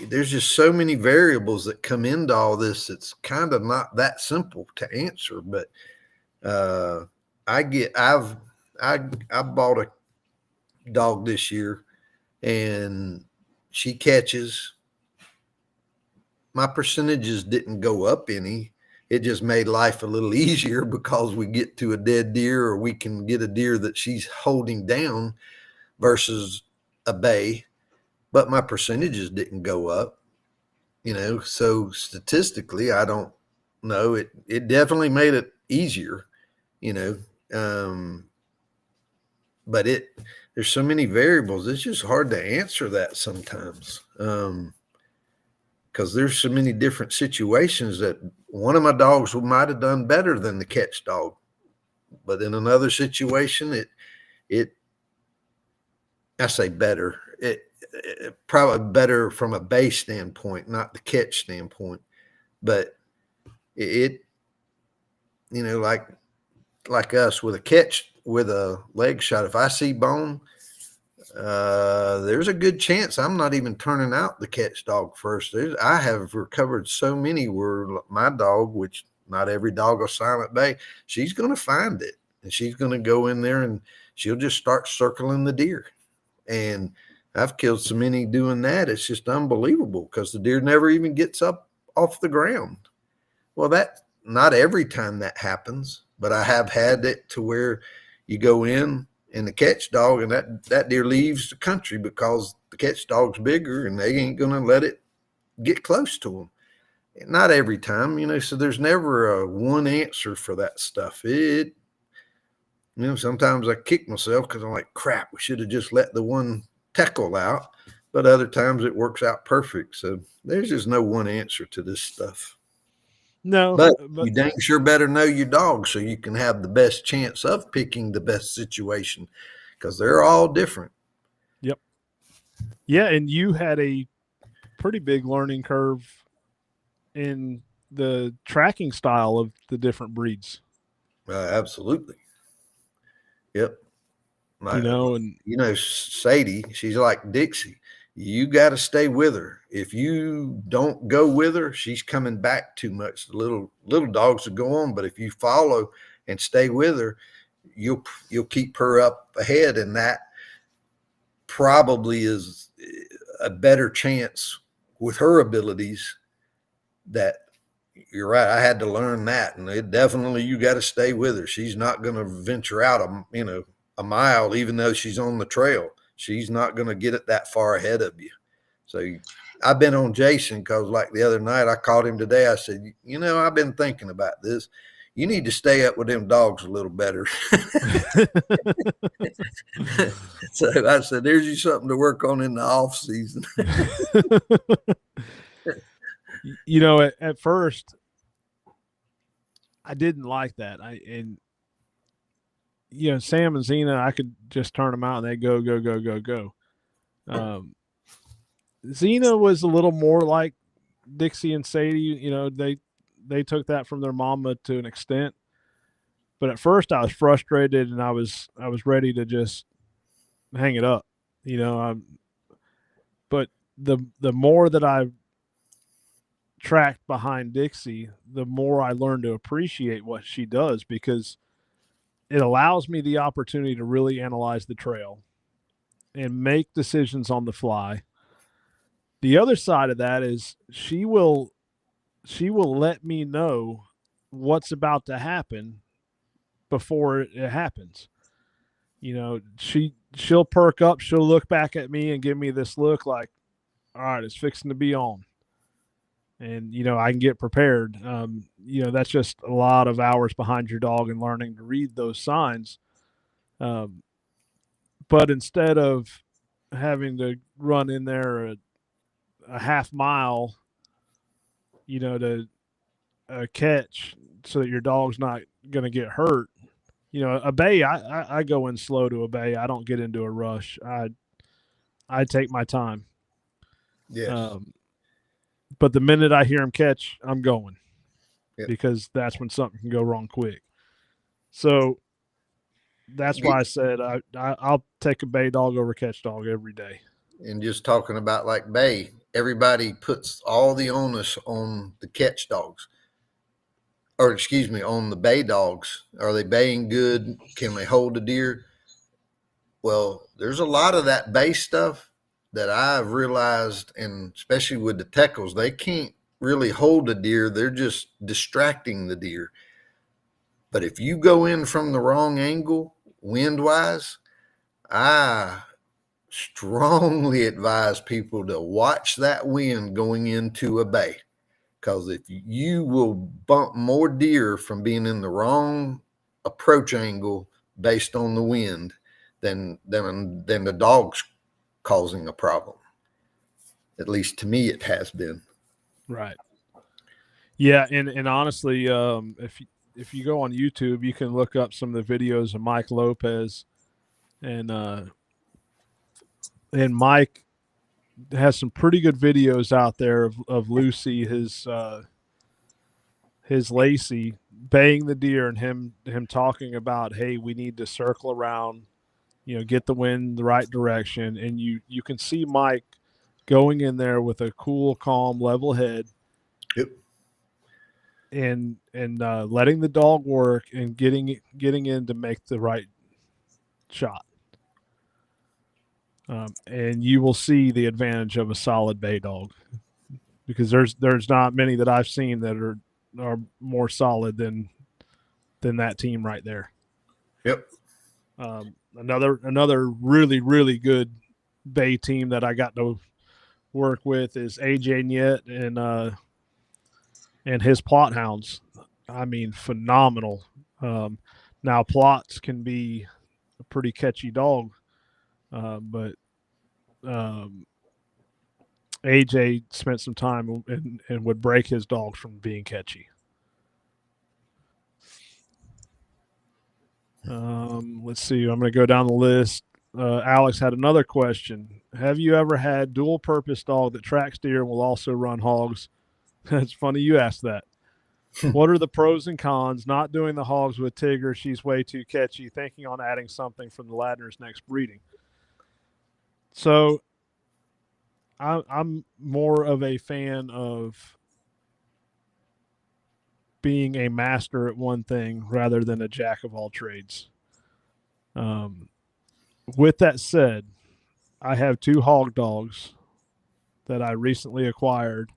There's just so many variables that come into all this. It's kind of not that simple to answer, but I bought a dog this year and she catches. My percentages didn't go up any. It just made life a little easier because we get to a dead deer or we can get a deer that she's holding down versus a bay. But my percentages didn't go up, so statistically, I don't know. It definitely made it easier, but there's so many variables. It's just hard to answer that sometimes. Because there's so many different situations that one of my dogs might have done better than the catch dog. But in another situation, I say better. It probably better from a base standpoint, not the catch standpoint. But like us with a catch, with a leg shot, if I see bone, there's a good chance I'm not even turning out the catch dog first. I have recovered so many where my dog, which not every dog will silent bay, she's going to find it and she's going to go in there and she'll just start circling the deer. And I've killed so many doing that. It's just unbelievable because the deer never even gets up off the ground. Well, that not every time that happens, but I have had it to where you go in and the catch dog and that deer leaves the country because the catch dog's bigger and they ain't going to let it get close to them. Not every time, so there's never a one answer for that stuff. Sometimes I kick myself because I'm like, crap, we should have just let the one tackle out. But other times it works out perfect. So there's just no one answer to this stuff. No, but you dang sure better know your dog so you can have the best chance of picking the best situation because they're all different. Yep. Yeah, and you had a pretty big learning curve in the tracking style of the different breeds. Absolutely. Yep. Sadie, she's like Dixie. You got to stay with her. If you don't go with her, she's coming back too much. The little dogs will go on, but if you follow and stay with her, you'll keep her up ahead, and that probably is a better chance with her abilities. That you're right. I had to learn that, and you got to stay with her. She's not going to venture out a mile, even though she's on the trail. She's not going to get it that far ahead of you. So I've been on Jason because like the other night I called him today. I said, I've been thinking about this. You need to stay up with them dogs a little better. So I said, there's you something to work on in the off season. At first I didn't like that. Sam and Zena, I could just turn them out and they go, go, go, go, go. Zena was a little more like Dixie and Sadie. they took that from their mama to an extent. But at first I was frustrated and I was ready to just hang it up, you know. But the more that I tracked behind Dixie, the more I learned to appreciate what she does, because it allows me the opportunity to really analyze the trail and make decisions on the fly. The other side of that is she will let me know what's about to happen before it happens. You know, she'll perk up, she'll look back at me and give me this look like, all right, it's fixing to be on. And, you know, I can get prepared. You know, that's just a lot of hours behind your dog and learning to read those signs. But instead of having to run in there a half mile, you know, to catch so that your dog's not going to get hurt. You know, a bay, I go in slow to a bay. I don't get into a rush. I take my time. Yes. But the minute I hear him catch, I'm going. Yep. Because that's when something can go wrong quick. So that's why I said I'll take a bay dog over catch dog every day. And just talking about like bay, everybody puts all the onus on the catch dogs. Or excuse me, on the bay dogs. Are they baying good? Can they hold a deer? Well, there's a lot of that bay stuff that I've realized, and especially with the Teckles, they can't really hold a deer. They're just distracting the deer. But if you go in from the wrong angle, wind-wise, I strongly advise people to watch that wind going into a bay. Because if you will bump more deer from being in the wrong approach angle based on the wind than the dog's causing a problem. At least to me, it has been. Right. Yeah, and honestly, if you go on YouTube, you can look up some of the videos of Mike Lopez, and Mike has some pretty good videos out there of Lucy, his Lacey, baying the deer, and him talking about, hey, we need to circle around, you know, get the wind the right direction. And you can see Mike going in there with a cool, calm, level head. Yep. And letting the dog work and getting in to make the right shot. And you will see the advantage of a solid bay dog, because there's not many that I've seen that are more solid than that team right there. Yep. Another really, really good bay team that I got to work with is AJ Niet and his Plott hounds. I mean, phenomenal. Now Plotts can be a pretty catchy dog, but AJ spent some time and would break his dogs from being catchy. Let's see. I'm going to go down the list. Alex had another question. Have you ever had dual purpose dog that tracks deer and will also run hogs? It's funny you asked that. What are the pros and cons? Not doing the hogs with Tigger. She's way too catchy. Thinking on adding something from the Ladner's next breeding. So I'm more of a fan of being a master at one thing rather than a jack of all trades. With that said, I have 2 hog dogs that I recently acquired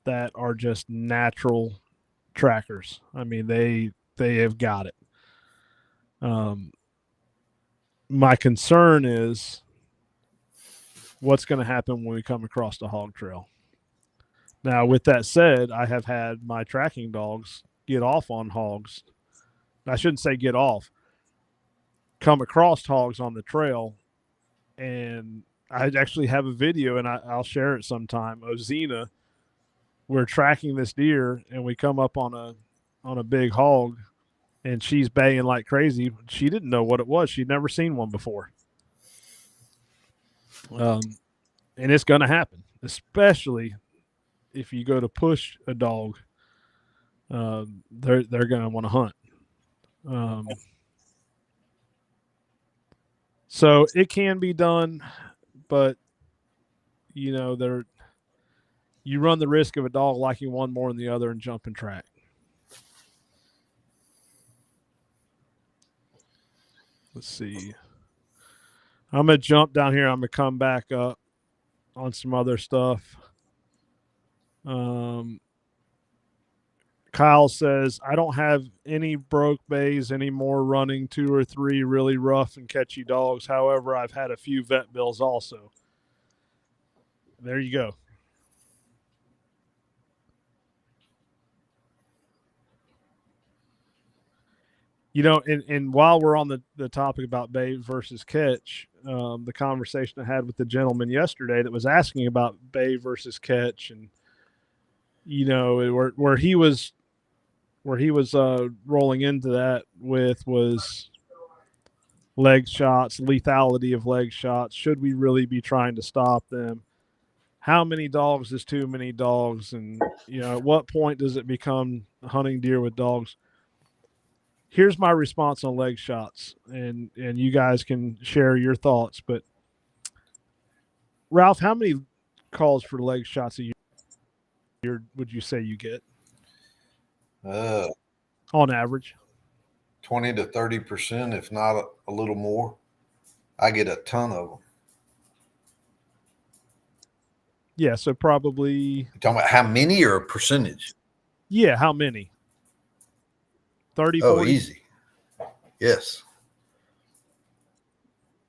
that are just natural trackers. I mean, they have got it. My concern is what's going to happen when we come across the hog trail. Now, with that said, I have had my tracking dogs get off on hogs. I shouldn't say get off. Come across hogs on the trail, and I actually have a video, and I'll share it sometime, of Xena. We're tracking this deer, and we come up on a big hog, and she's baying like crazy. She didn't know what it was. She'd never seen one before. And it's going to happen, especially if you go to push a dog they're going to want to hunt. So it can be done, but you run the risk of a dog liking one more than the other and jumping track. Let's see. I'm going to jump down here. I'm going to come back up on some other stuff. Kyle says, I don't have any broke bays anymore running 2 or 3 really rough and catchy dogs. However, I've had a few vet bills also. There you go. And while we're on the topic about bay versus catch, the conversation I had with the gentleman yesterday that was asking about bay versus catch, and where he was rolling into that with was leg shots, lethality of leg shots. Should we really be trying to stop them? How many dogs is too many dogs? And at what point does it become hunting deer with dogs? Here's my response on leg shots, and you guys can share your thoughts. But Ralph, how many calls for leg shots a year would you say you get? On average, 20 to 30%, if not a little more. I get a ton of them. Yeah, so probably. You're talking about how many or a percentage? Yeah, how many? 30, 40? Oh, easy. Yes.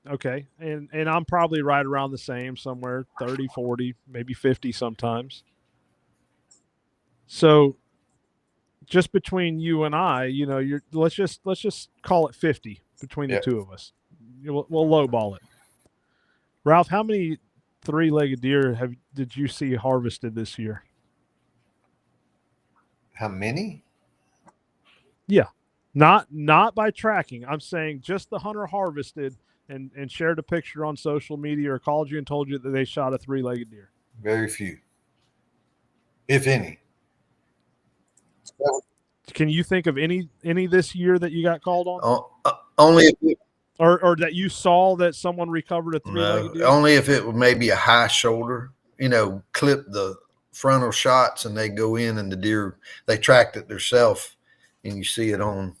Okay. And I'm probably right around the same, somewhere 30, 40, maybe 50 sometimes. So just between you and I, let's just call it 50 between the two of us. We'll lowball it. Ralph, how many 3-legged deer did you see harvested this year? How many? Yeah. Not by tracking. I'm saying just the hunter harvested and shared a picture on social media or called you and told you that they shot a 3-legged deer. Very few, if any. Can you think of any this year that you got called on? Only if it, or that you saw that someone recovered a 3-legged deer? Only if it was maybe a high shoulder, clip the frontal shots and they go in and the deer, they tracked it themselves and you see it on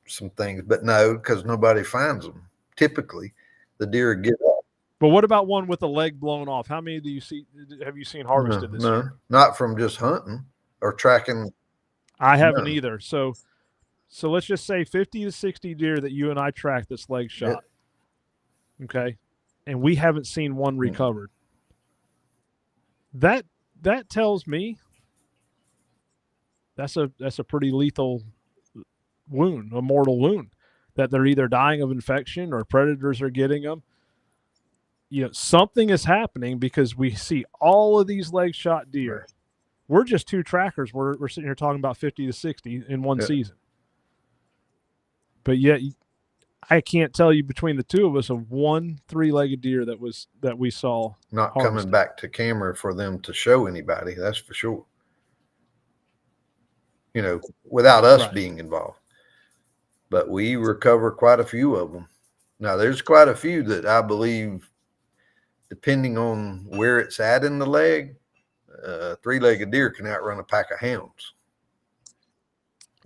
some things. But no, because nobody finds them. Typically, the deer get up. But what about one with a leg blown off? How many have you seen harvested this year? Not from just hunting or tracking. I haven't either. So let's just say 50 to 60 deer that you and I tracked this leg shot. Yeah. Okay. And we haven't seen one recovered. That tells me that's a pretty lethal wound, a mortal wound, that they're either dying of infection or predators are getting them. Something is happening because we see all of these leg shot deer. Right. We're just 2 trackers. We're sitting here talking about 50 to 60 in one season. But yet I can't tell you between the two of us of one 3-legged deer that we saw not harvested. Coming back to camera for them to show anybody. That's for sure. Without us being involved. But we recover quite a few of them. Now, there's quite a few that I believe, depending on where it's at in the leg, 3-legged deer can outrun a pack of hounds.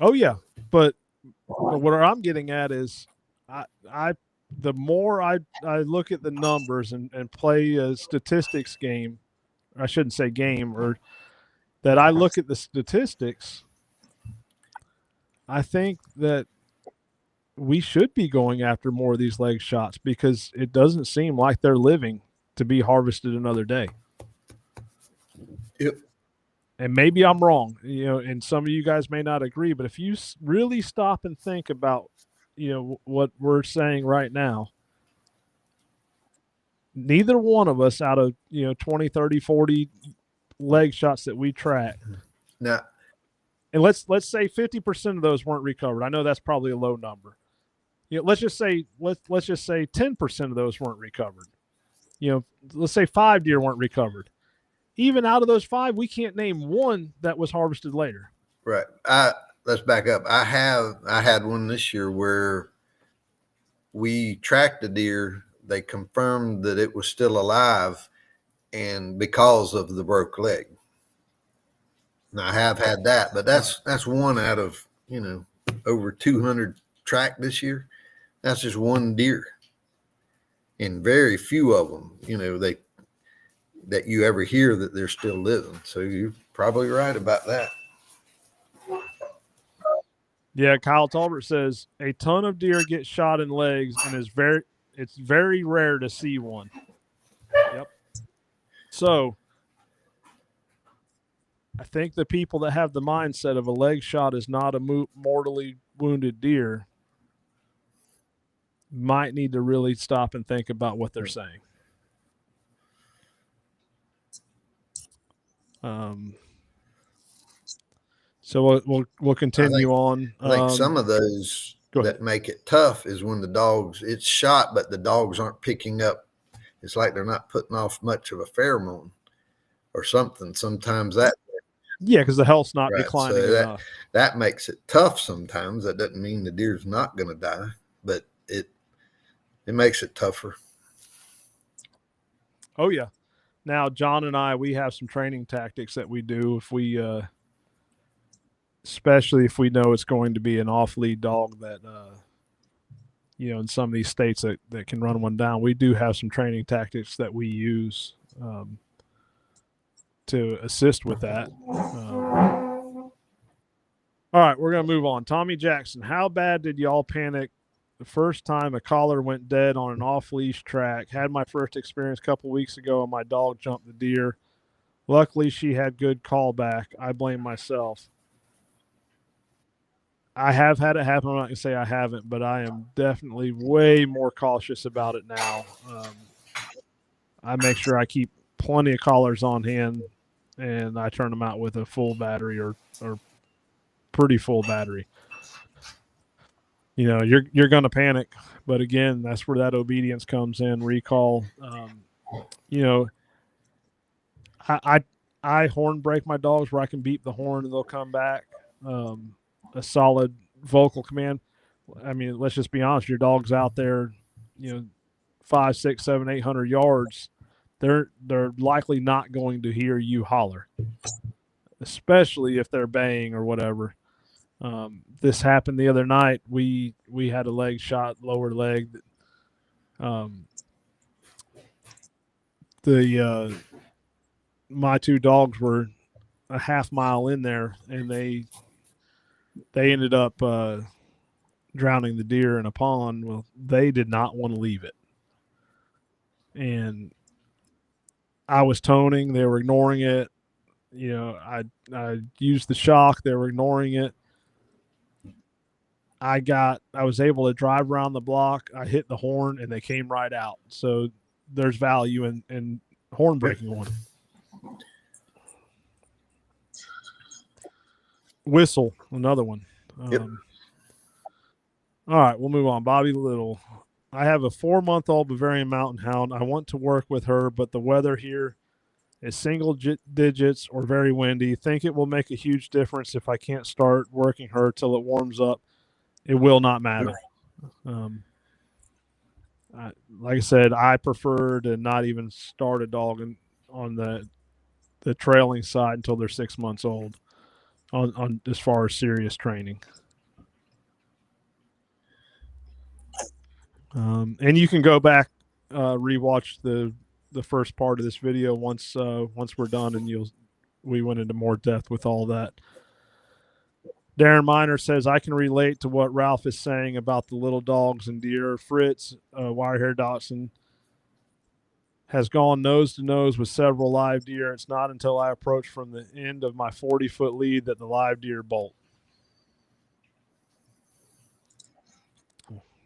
Oh yeah, but what I'm getting at is, the more I look at the numbers and play a statistics game, I shouldn't say game, or that I look at the statistics, I think that we should be going after more of these leg shots because it doesn't seem like they're living to be harvested another day. Yep. And maybe I'm wrong, and some of you guys may not agree, but if you really stop and think about, what we're saying right now, neither one of us out of, 20, 30, 40 leg shots that we track. Now, and let's say 50% of those weren't recovered. I know that's probably a low number. Let's just say 10% of those weren't recovered. Let's say 5 deer weren't recovered. Even out of those 5, we can't name one that was harvested later. Right. Let's back up. I had one this year where we tracked the deer. They confirmed that it was still alive, and because of the broke leg. Now, I have had that, but that's one out of over 200 tracked this year. That's just one deer, and very few of them, that you ever hear that they're still living. So you're probably right about that. Yeah, Kyle Talbert says a ton of deer get shot in legs, and it's very rare to see one. Yep. So I think the people that have the mindset of a leg shot is not a mortally wounded deer might need to really stop and think about what they're saying. So we'll continue on. I think some of those that make it tough is when it's shot, but the dogs aren't picking up. It's like they're not putting off much of a pheromone or something. Sometimes that. Yeah, because the health's not declining enough. That makes it tough sometimes. That doesn't mean the deer's not going to die, but it makes it tougher. Oh, yeah. Now, John and I, we have some training tactics that we do if we especially if we know it's going to be an off-lead dog that, in some of these states that can run one down. We do have some training tactics that we use to assist with that. All right, we're going to move on. Tommy Jackson, how bad did y'all panic the first time a collar went dead on an off-leash track? Had my first experience a couple weeks ago, and my dog jumped the deer. Luckily, she had good callback. I blame myself. I have had it happen. I'm not going to say I haven't, but I am definitely way more cautious about it now. I make sure I keep plenty of collars on hand, and I turn them out with a full battery or pretty full battery. You're going to panic, but again, that's where that obedience comes in. Recall. I horn break my dogs where I can beep the horn and they'll come back. A solid vocal command. I mean, let's just be honest. Your dog's out there, 5, 6, 7, 800 yards. They're likely not going to hear you holler, especially if they're baying or whatever. This happened the other night. We had a leg shot, lower leg. My two dogs were a half mile in there, and they ended up drowning the deer in a pond. Well, they did not want to leave it. And I was toning. They were ignoring it. I used the shock. They were ignoring it. I was able to drive around the block. I hit the horn, and they came right out. So there's value in horn breaking one. Whistle, another one. Yep. All right, we'll move on. Bobby Little. I have a 4-month-old Bavarian Mountain Hound. I want to work with her, but the weather here is single digits or very windy. Think it will make a huge difference if I can't start working her till it warms up. It will not matter. Like I said, I prefer to not even start a dog on the trailing side until they're 6 months old on as far as serious training. And you can go back, rewatch the first part of this video once we're done, and we went into more depth with all that. Darren Miner says, I can relate to what Ralph is saying about the little dogs and deer. Fritz, Wirehair Dotson, has gone nose to nose with several live deer. It's not until I approach from the end of my 40-foot lead that the live deer bolt.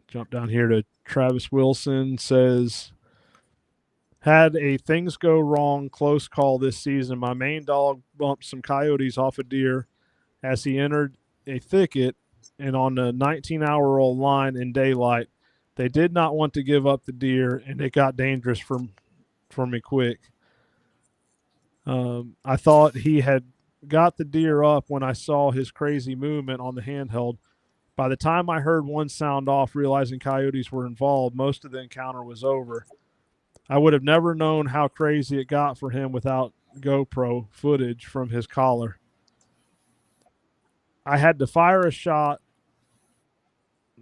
Jump down here to Travis Wilson, says, had a things go wrong close call this season. My main dog bumped some coyotes off a deer as he entered a thicket, and on a 19-hour-old line in daylight, they did not want to give up the deer, and it got dangerous for me quick. I thought he had got the deer up when I saw his crazy movement on the handheld. By the time I heard one sound off, realizing coyotes were involved, most of the encounter was over. I would have never known how crazy it got for him without GoPro footage from his collar. I had to fire a shot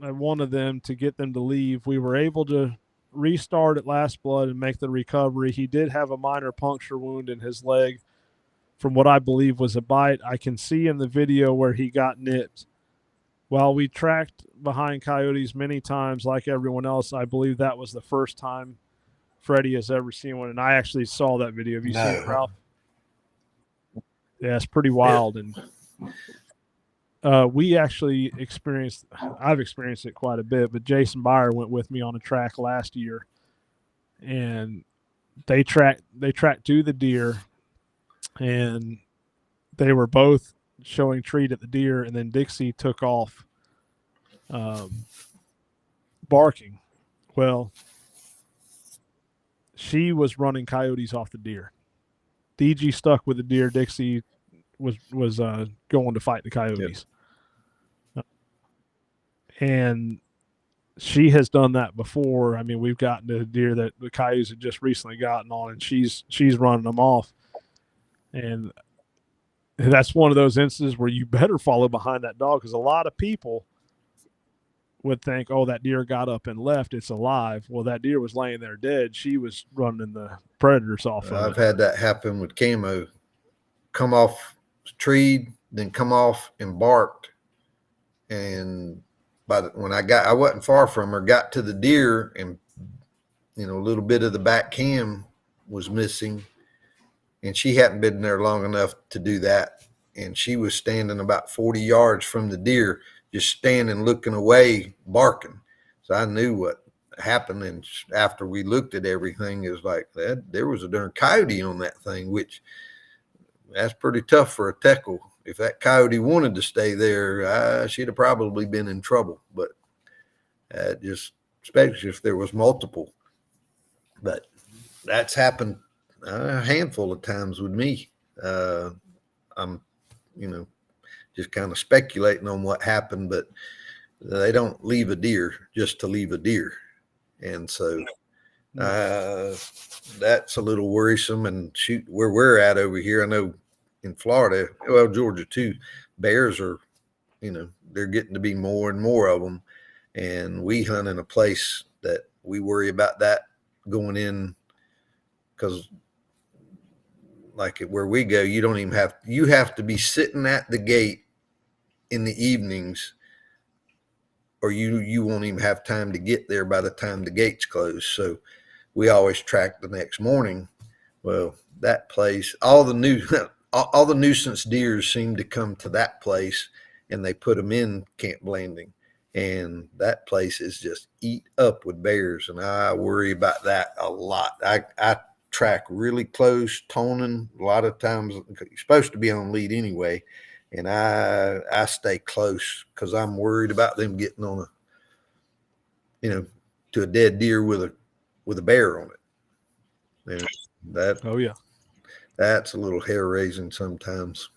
at one of them to get them to leave. We were able to restart at Last Blood and make the recovery. He did have a minor puncture wound in his leg from what I believe was a bite. I can see in the video where he got nipped. While we tracked behind coyotes many times like everyone else, I believe that was the first time Freddie has ever seen one. And I actually saw that video. Have you seen it, Ralph? Yeah, it's pretty wild. And we actually I've experienced it quite a bit, but Jason Byer went with me on a track last year, and they tracked to the deer, and they were both showing treat at the deer, and then Dixie took off barking. Well, she was running coyotes off the deer. DG stuck with the deer. Dixie was going to fight the coyotes. Yep. And she has done that before. I mean, we've gotten to the deer that the coyotes had just recently gotten on, and she's running them off. And that's one of those instances where you better follow behind that dog, because a lot of people would think, oh, that deer got up and left, it's alive. Well, that deer was laying there dead. She was running the predators off of I've had that happen with Camo. Come off treed, then come off and barked. And when I wasn't far from her, got to the deer, and a little bit of the back cam was missing. And she hadn't been there long enough to do that. And she was standing about 40 yards from the deer, just standing, looking away, barking. So I knew what happened. And after we looked at everything, it was like, there was a darn coyote on that thing, which that's pretty tough for a teckle. If that coyote wanted to stay there, she'd have probably been in trouble. But just especially if there was multiple. But that's happened a handful of times with me. I'm, just kind of speculating on what happened, but they don't leave a deer just to leave a deer. And so that's a little worrisome. And shoot, where we're at over here, I know in Florida, well, Georgia too, bears are, they're getting to be more and more of them. And we hunt in a place that we worry about that going in, because like where we go, you have to be sitting at the gate in the evenings, or you won't even have time to get there by the time the gates close. So we always track the next morning. Well, that place, all the nuisance deers seem to come to that place, and they put them in Camp Blanding, and that place is just eat up with bears. And I worry about that a lot. I track really close, toning. A lot of times you're supposed to be on lead anyway, and I stay close because I'm worried about them getting on to a dead deer with a bear on it. And that's a little hair raising sometimes.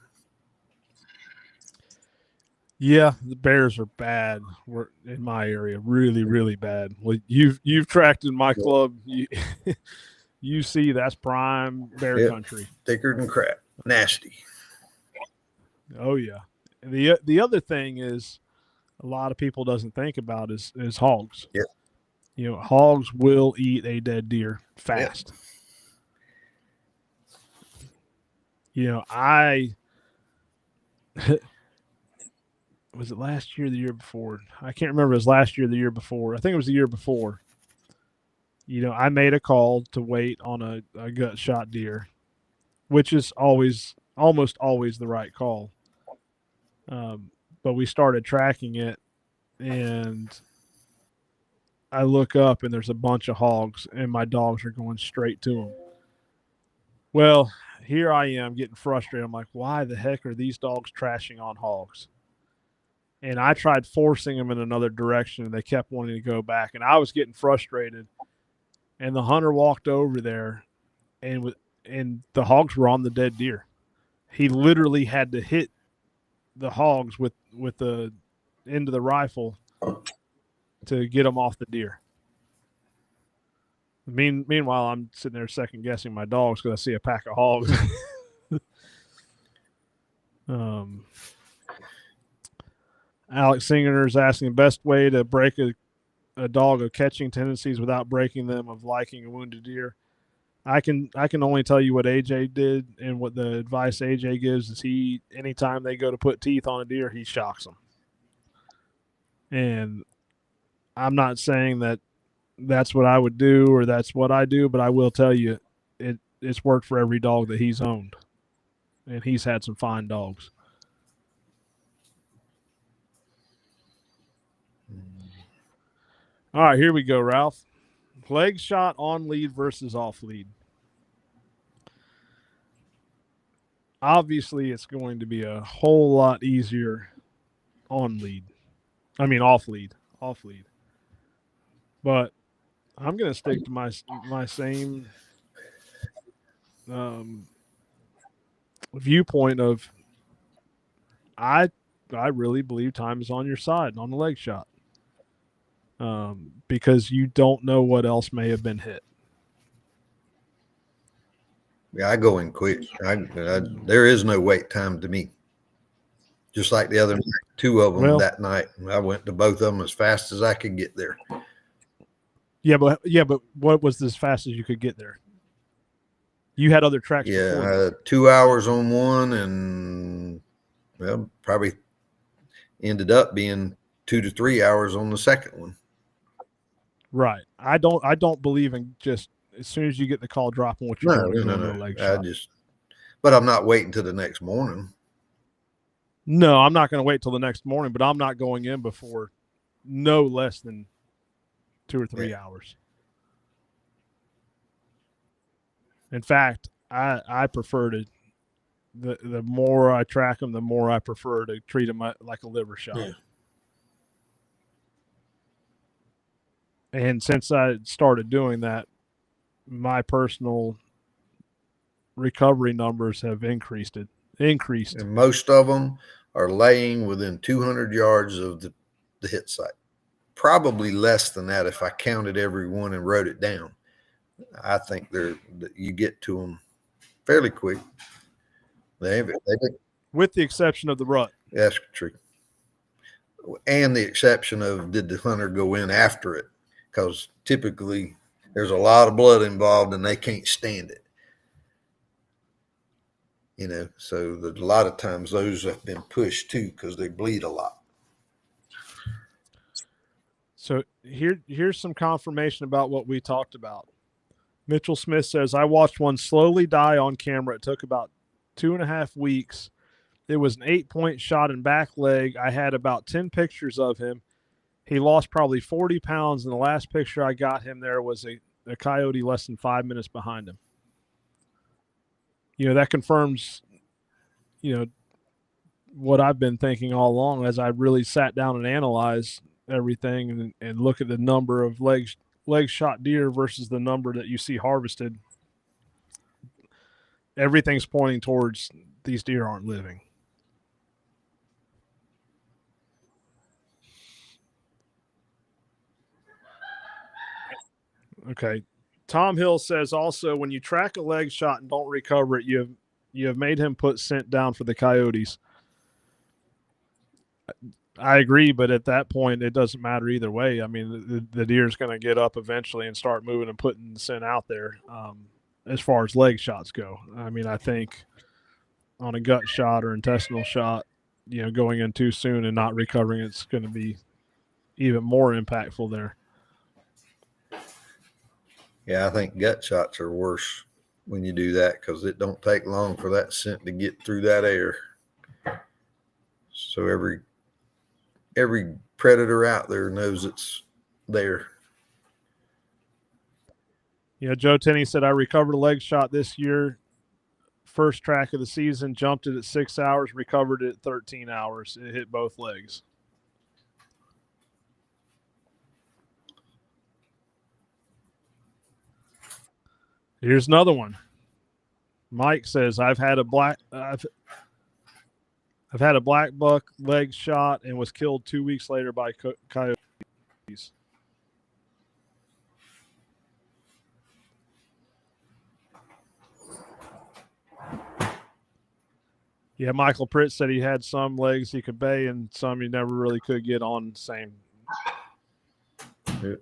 Yeah, the bears are bad. We're in my area, really, really bad. Well, you've tracked in my club. You see, that's prime bear country. Thicker than crap. Nasty. Oh, yeah. And the other thing is a lot of people doesn't think about is hogs. Yeah. Hogs will eat a dead deer fast. Yeah. Was it last year or the year before? I can't remember if it was last year or the year before. I think it was the year before. I made a call to wait on a gut shot deer, which is almost always the right call. But we started tracking it, and I look up, and there's a bunch of hogs, and my dogs are going straight to them. Well, here I am getting frustrated. I'm like, why the heck are these dogs trashing on hogs? And I tried forcing them in another direction, and they kept wanting to go back, and I was getting frustrated. And the hunter walked over there, and the hogs were on the dead deer. he literally had to hit the hogs with the end of the rifle to get them off the deer. Meanwhile, I'm sitting there second guessing my dogs because I see a pack of hogs. Alex Singer is asking the best way to break a dog of catching tendencies without breaking them of liking a wounded deer. I can only tell you what AJ did, and what the advice AJ gives is anytime they go to put teeth on a deer, he shocks them. And I'm not saying that that's what I would do or that's what I do, but I will tell you it's worked for every dog that he's owned. And he's had some fine dogs. All right, here we go, Ralph. Leg shot on lead versus off lead. Obviously, it's going to be a whole lot easier on lead. I mean, off lead. But I'm going to stick to my same viewpoint of I really believe time is on your side on the leg shot, because you don't know what else may have been hit. Yeah, I go in quick. There is no wait time to me. Just like the other night, 2 of them that night. I went to both of them as fast as I could get there. Yeah, but what was as fast as you could get there? You had other tracks. Yeah, 2 hours on one, and probably ended up being 2 to 3 hours on the second one. Right. I don't believe in just as soon as you get the call dropping what you're doing. No. Leg shot. But I'm not waiting till the next morning. No, I'm not going to wait till the next morning, but I'm not going in before no less than 2 or 3 hours. In fact, I prefer to the more I track them, the more I prefer to treat them like a liver shot. Yeah. And since I started doing that, my personal recovery numbers have increased. And most of them are laying within 200 yards of the hit site. Probably less than that if I counted every one and wrote it down. I think you get to them fairly quick. With the exception of the rut. That's true. And the exception of did the hunter go in after it? Because typically there's a lot of blood involved and they can't stand it. So there's a lot of times those have been pushed too because they bleed a lot. So here's some confirmation about what we talked about. Mitchell Smith says, I watched one slowly die on camera. It took about 2.5 weeks. It was an 8-point shot in back leg. I had about 10 pictures of him. He lost probably 40 pounds, and the last picture I got him there was a coyote less than 5 minutes behind him. That confirms, what I've been thinking all along as I really sat down and analyzed everything and look at the number of leg shot deer versus the number that you see harvested. Everything's pointing towards these deer aren't living. Okay. Tom Hill says also, when you track a leg shot and don't recover it, you have made him put scent down for the coyotes. I agree, but at that point, it doesn't matter either way. I mean, the deer is going to get up eventually and start moving and putting the scent out there. As far as leg shots go, I mean, I think on a gut shot or intestinal shot, going in too soon and not recovering, it's going to be even more impactful there. Yeah, I think gut shots are worse when you do that because it don't take long for that scent to get through that air. So every predator out there knows it's there. Joe Tenney said, I recovered a leg shot this year. First track of the season, jumped it at 6 hours, recovered it at 13 hours. It hit both legs. Here's another one. Mike says I've had a black buck leg shot and was killed 2 weeks later by coyotes. Yeah, Michael Pritt said he had some legs he could bay and some he never really could get on the same. Yeah.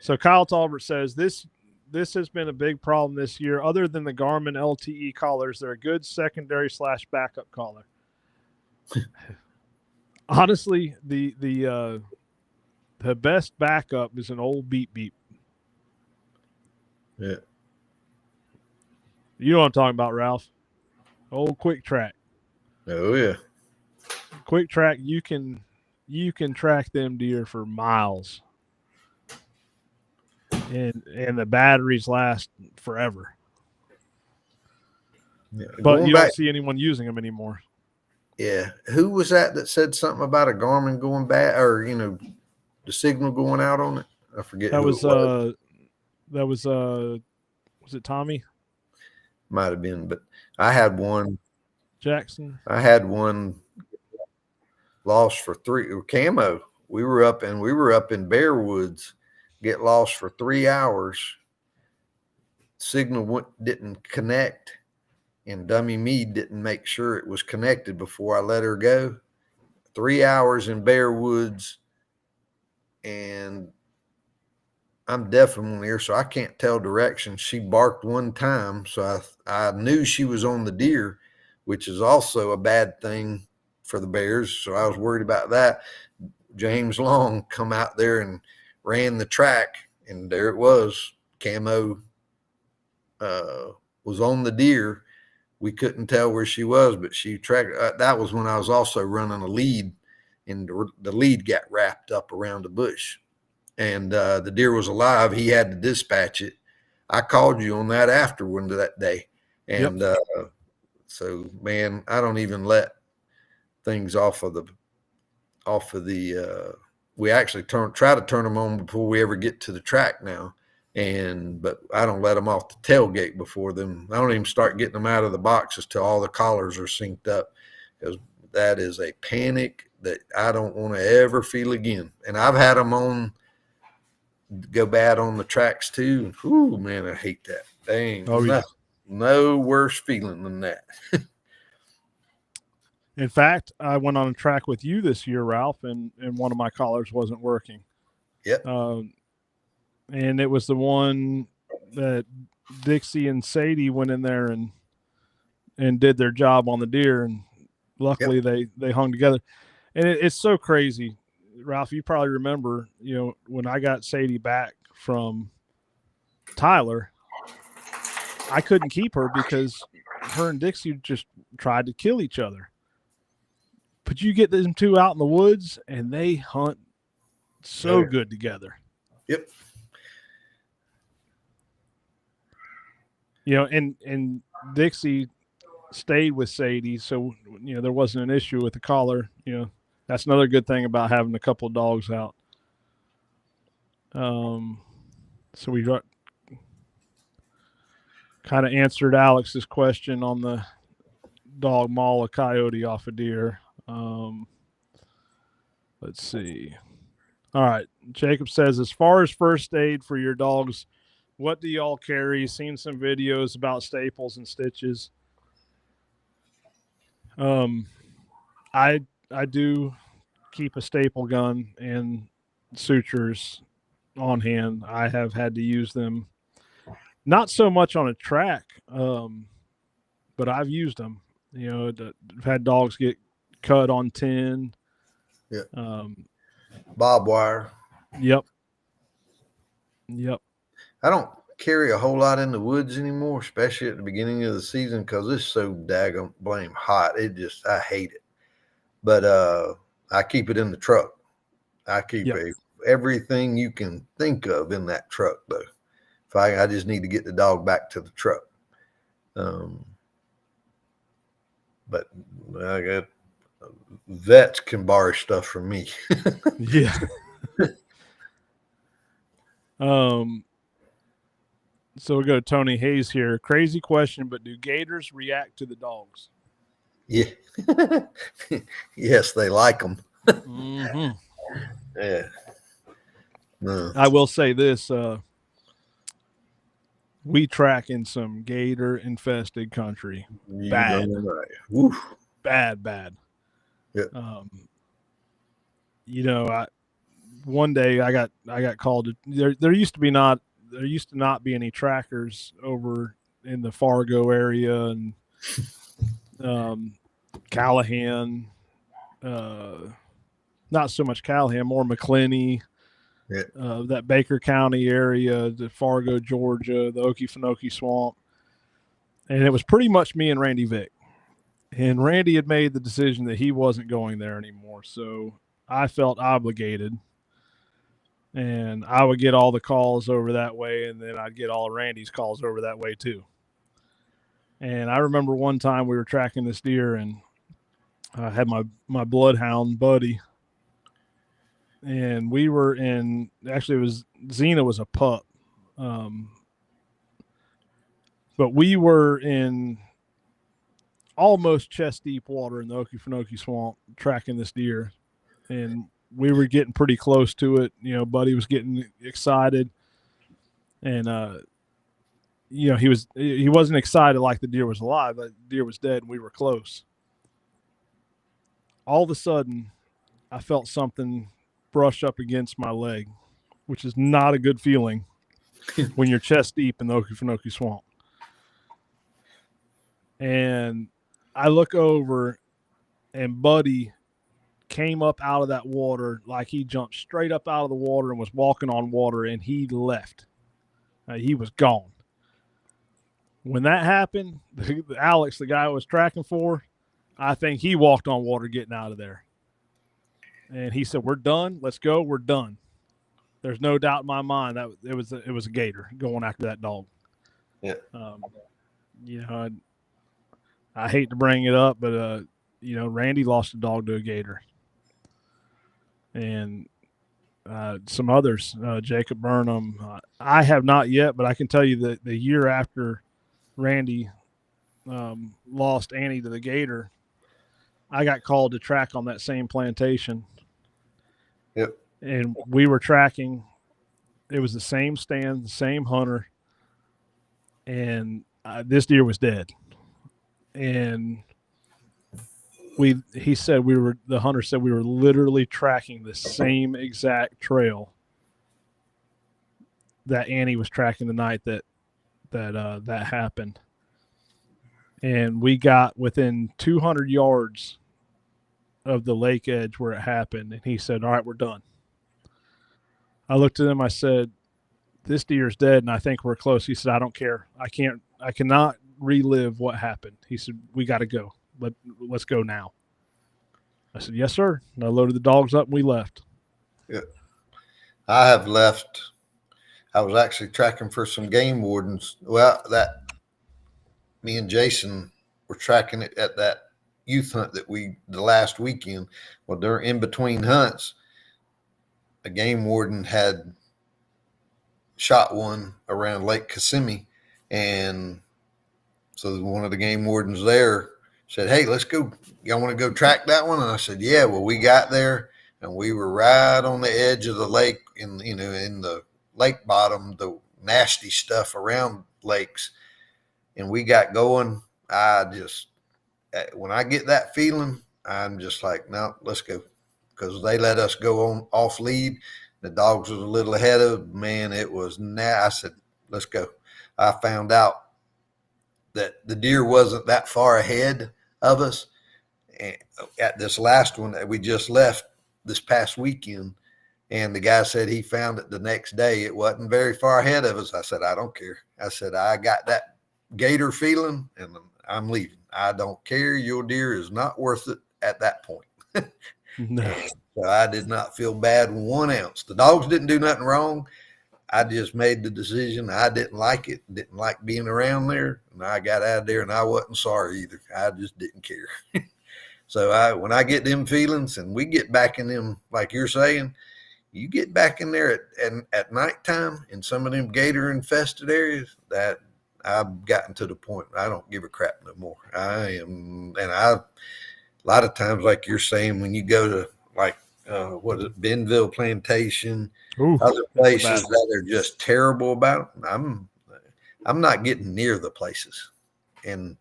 So Kyle Talbert says this has been a big problem this year. Other than the Garmin LTE collars, they're a good secondary / backup collar. Honestly, the best backup is an old beep beep. Yeah. You know what I'm talking about, Ralph? Old Quick Track. Oh yeah. Quick Track, you can track them deer for miles. And the batteries last forever. Yeah. But Going you back, don't see anyone using them anymore. yeah. Who was that said something about a Garmin going bad, or the signal going out on it? I forget. That who was it was it Tommy might have been, but I had one. Jackson? I had one lost for 3 camo. We were up in Bear Woods, get lost for 3 hours. Signal didn't connect, and dummy me didn't make sure it was connected before I let her go. 3 hours in Bear Woods, and I'm deaf in one ear, so I can't tell directions. She barked one time, so I knew she was on the deer, which is also a bad thing for the bears. So I was worried about that. James Long come out there and ran the track, and there it was. Camo was on the deer. We couldn't tell where she was, but she tracked. That was when I was also running a lead, and the lead got wrapped up around the bush. And the deer was alive. He had to dispatch it. I called you on that afterward that day. And so, man, I don't even let things off of the we actually try to turn them on before we ever get to the track now. But I don't let them off the tailgate before them. I don't even start getting them out of the boxes till all the collars are synced up, because that is a panic that I don't want to ever feel again. And I've had them go bad on the tracks too. Ooh, man, I hate that. Dang. Oh, yeah. No worse feeling than that. In fact, I went on a track with you this year, Ralph, and one of my collars wasn't working. Yep. And it was the one that Dixie and Sadie went in there and did their job on the deer, and luckily they hung together. And it's so crazy, Ralph. You probably remember, when I got Sadie back from Tyler, I couldn't keep her because her and Dixie just tried to kill each other. But you get them two out in the woods, and they hunt so good together. Yep. And Dixie stayed with Sadie, so there wasn't an issue with the collar. That's another good thing about having a couple of dogs out. So we kind of answered Alex's question on the dog maul a coyote off a deer. Let's see. All right. Jacob says, as far as first aid for your dogs, what do y'all carry? Seen some videos about staples and stitches. I do keep a staple gun and sutures on hand. I have had to use them, not so much on a track, but I've used them. I've had dogs get cut on 10. Yeah. Bob wire. Yep. I don't carry a whole lot in the woods anymore, especially at the beginning of the season, because it's so daggone blame hot. I hate it. But I keep it in the truck. I keep everything you can think of in that truck, though. If I just need to get the dog back to the truck. But I got vets can borrow stuff from me. Yeah. So we go to Tony Hayes here. Crazy question, but do gators react to the dogs? Yeah. Yes, they like them. Mm-hmm. Yeah. No. I will say this: we track in some gator-infested country. You Bad, done right. Woof. bad. Yeah. One day I got called. There used to not be any trackers over in the Fargo area and Callahan. Not so much Callahan, more McClenny. Yeah. That Baker County area, the Fargo, Georgia, the Okefenokee Swamp. And it was pretty much me and Randy Vick. And Randy had made the decision that he wasn't going there anymore. So I felt obligated. And I would get all the calls over that way, and then I'd get all of Randy's calls over that way too. And I remember one time we were tracking this deer, and I had my bloodhound buddy, and we were in, actually it was, Xena was a pup. But we were in almost chest deep water in the Okefenokee Swamp tracking this deer. And we were getting pretty close to it. Buddy was getting excited. And, he wasn't excited like the deer was alive, but the deer was dead and we were close. All of a sudden, I felt something brush up against my leg, which is not a good feeling when you're chest deep in the Okefenokee Swamp. And I look over, and Buddy came up out of that water like he jumped straight up out of the water and was walking on water, and he left. He was gone. When that happened, Alex, the guy I was tracking for, I think he walked on water getting out of there. And he said, "We're done. Let's go. We're done." There's no doubt in my mind that it was a gator going after that dog. Yeah. I hate to bring it up, but Randy lost a dog to a gator, and some others, Jacob Burnham. I have not yet, but I can tell you that the year after Randy lost Annie to the gator, I got called to track on that same plantation. Yep. And we were tracking. It was the same stand, the same hunter, and this deer was dead. And the hunter said we were literally tracking the same exact trail that Annie was tracking the night that happened. And we got within 200 yards of the lake edge where it happened. And he said, "All right, we're done." I looked at him. I said, "This deer's dead, and I think we're close." He said, "I don't care. I cannot relive what happened." He said, "We got to go. Let's go now." I said, "Yes, sir." And I loaded the dogs up and we left. Yeah. I have left. I was actually tracking for some game wardens. Well, me and Jason were tracking it at that youth hunt the last weekend. Well, during in between hunts, a game warden had shot one around Lake Kissimmee, and so one of the game wardens there said, "Hey, let's go. Y'all want to go track that one?" And I said, "Yeah." Well, we got there, and we were right on the edge of the lake, in the lake bottom, the nasty stuff around lakes, and we got going. When I get that feeling, I'm just like, "No, let's go," because they let us go on off lead. The dogs was a little ahead of, man. It was I said, "Let's go." I found out that the deer wasn't that far ahead of us at this last one that we just left this past weekend. And the guy said he found it the next day. It wasn't very far ahead of us. I said, "I don't care." I said, "I got that gator feeling and I'm leaving. I don't care. Your deer is not worth it at that point." No. So I did not feel bad 1 ounce. The dogs didn't do nothing wrong. I just made the decision. I didn't like it, didn't like being around there. And I got out of there and I wasn't sorry either. I just didn't care. So when I get them feelings and we get back in them, like you're saying, You get back in there at nighttime in some of them gator infested areas, that I've gotten to the point I don't give a crap no more. A lot of times, like you're saying, when you go to like what is it, Benville Plantation, Ooh, other that's a places bad one. that are just terrible about it, I'm not getting near the places, and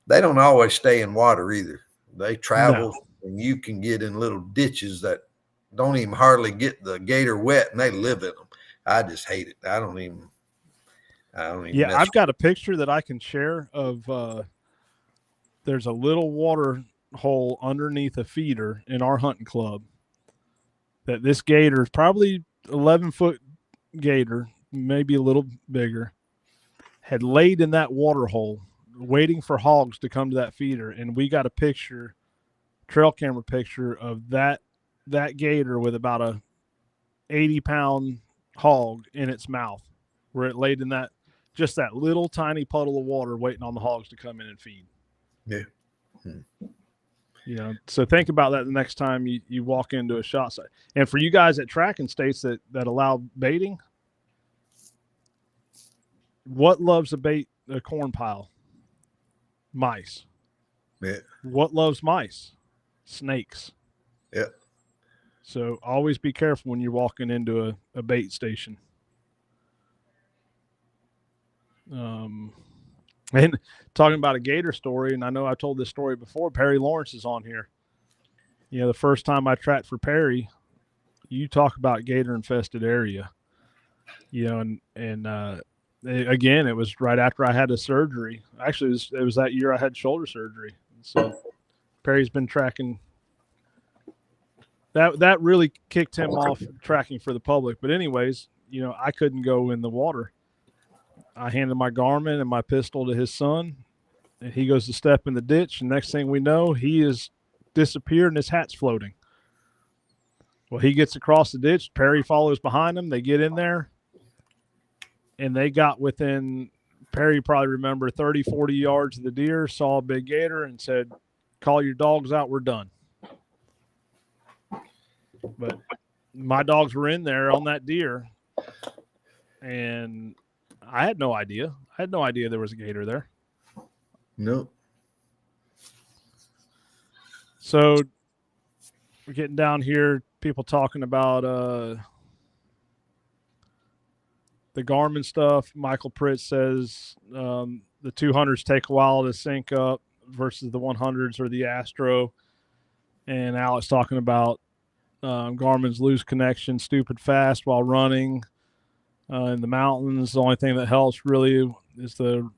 they don't always stay in water either. They travel, and you can get in little ditches that don't even hardly get the gator wet, and they live in them. I just hate it. I don't even. Yeah, I've got a picture that I can share of. There's a little water hole underneath a feeder in our hunting club. That this gator is probably 11-foot gator, maybe a little bigger, had laid in that water hole, waiting for hogs to come to that feeder, and we got a picture, trail camera picture of that gator with about a 80-pound hog in its mouth, where it laid in that little tiny puddle of water, waiting on the hogs to come in and feed. Yeah. You know, so think about that the next time you walk into a shot site. And for you guys at tracking states that allow baiting, what loves a corn pile? Mice. Yeah. What loves mice? Snakes. Yeah. So always be careful when you're walking into a bait station. And talking about a gator story, and I know I told this story before, Perry Lawrence is on here. You know, the first time I tracked for Perry, you talk about gator infested area, you know, and again, it was right after I had a surgery. Actually, it was that year I had shoulder surgery. So Perry's been tracking. That really kicked him off tracking for the public. But anyways, you know, I couldn't go in the water. I handed my Garmin and my pistol to his son, and he goes to step in the ditch. And next thing we know, he is disappeared and his hat's floating. Well, he gets across the ditch. Perry follows behind him. They get in there, and they got within, Perry probably remember 30, 40 yards of the deer, saw a big gator, and said, "Call your dogs out. We're done." But my dogs were in there on that deer, and I had no idea. I had no idea there was a gator there. Nope. So we're getting down here, people talking about the Garmin stuff. Michael Pritz says the 200s take a while to sync up versus the 100s or the Astro. And Alex talking about Garmin's lose connection stupid fast while running in the mountains. The only thing that helps really is the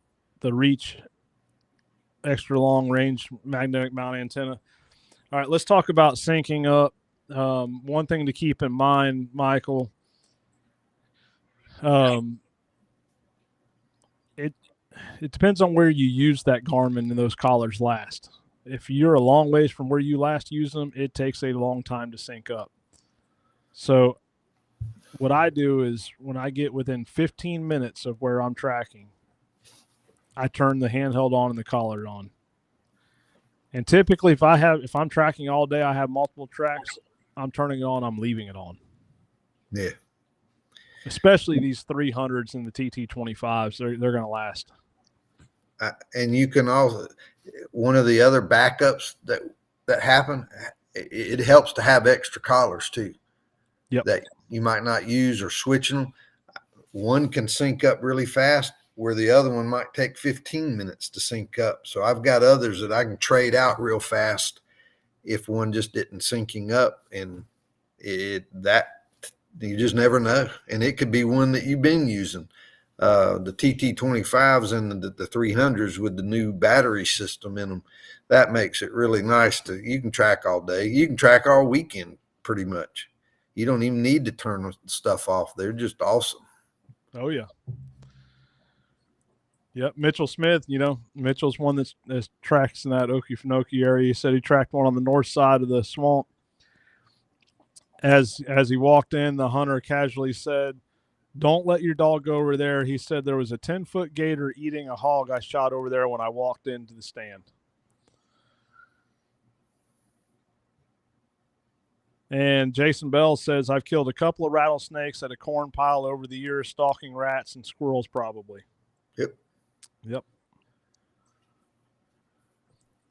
Reach extra long range magnetic mount antenna. All right, let's talk about syncing up. One thing to keep in mind, Michael, it depends on where you use that Garmin and those collars last. If you're a long ways from where you last used them, it takes a long time to sync up. So what I do is when I get within 15 minutes of where I'm tracking, I turn the handheld on and the collar on. And typically if I'm tracking all day, I have multiple tracks, I'm turning it on, I'm leaving it on. Yeah. Especially these 300s and the TT25s, they're going to last. And you can also, one of the other backups that happen, it helps to have extra collars too. Yep. That you might not use or switching them. One can sync up really fast where the other one might take 15 minutes to sync up. So I've got others that I can trade out real fast if one just didn't syncing up, and that you just never know. And it could be one that you've been using. The TT25s and the 300s with the new battery system in them, that makes it really nice you can track all day. You can track all weekend pretty much. You don't even need to turn stuff off. They're just awesome. Oh yeah. Yep. Mitchell Smith, Mitchell's one that tracks in that Okefenokee area. He said he tracked one on the north side of the swamp. As he walked in, the hunter casually said, "Don't let your dog go over there." He said there was a 10-foot gator eating a hog I shot over there when I walked into the stand. And Jason Bell says, I've killed a couple of rattlesnakes at a corn pile over the years, stalking rats and squirrels probably. Yep. Yep.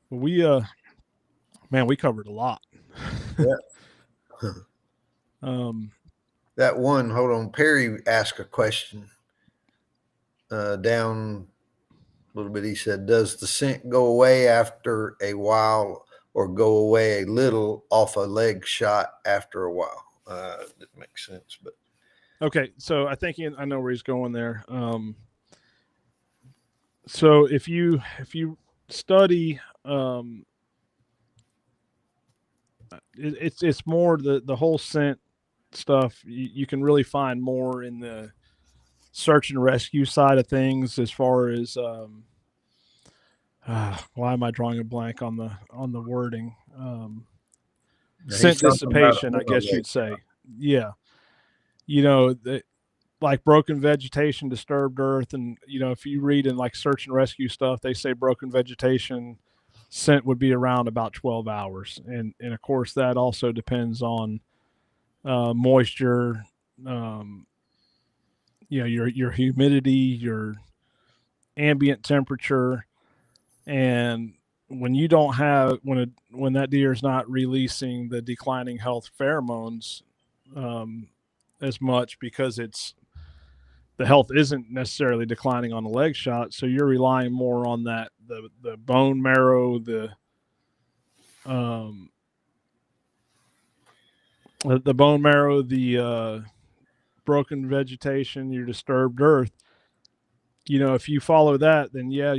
We man, we covered a lot. Yeah. That one, hold on, Perry asked a question down a little bit. He said, does the scent go away after a while or go away a little off a leg shot after a while? That makes sense, but okay, so I think I know where he's going there. So if you study, it's more the whole scent stuff. You can really find more in the search and rescue side of things, as far as why am I drawing a blank on the wording? Scent dissipation, I guess you'd say. Yeah, like broken vegetation, disturbed earth, and if you read in like search and rescue stuff, they say broken vegetation scent would be around about 12 hours, and of course that also depends on moisture, your humidity, your ambient temperature, and when you don't have when that deer is not releasing the declining health pheromones as much, because the health isn't necessarily declining on the leg shot, so you're relying more on that the bone marrow, the bone marrow, the broken vegetation, your disturbed earth. If you follow that, then yeah,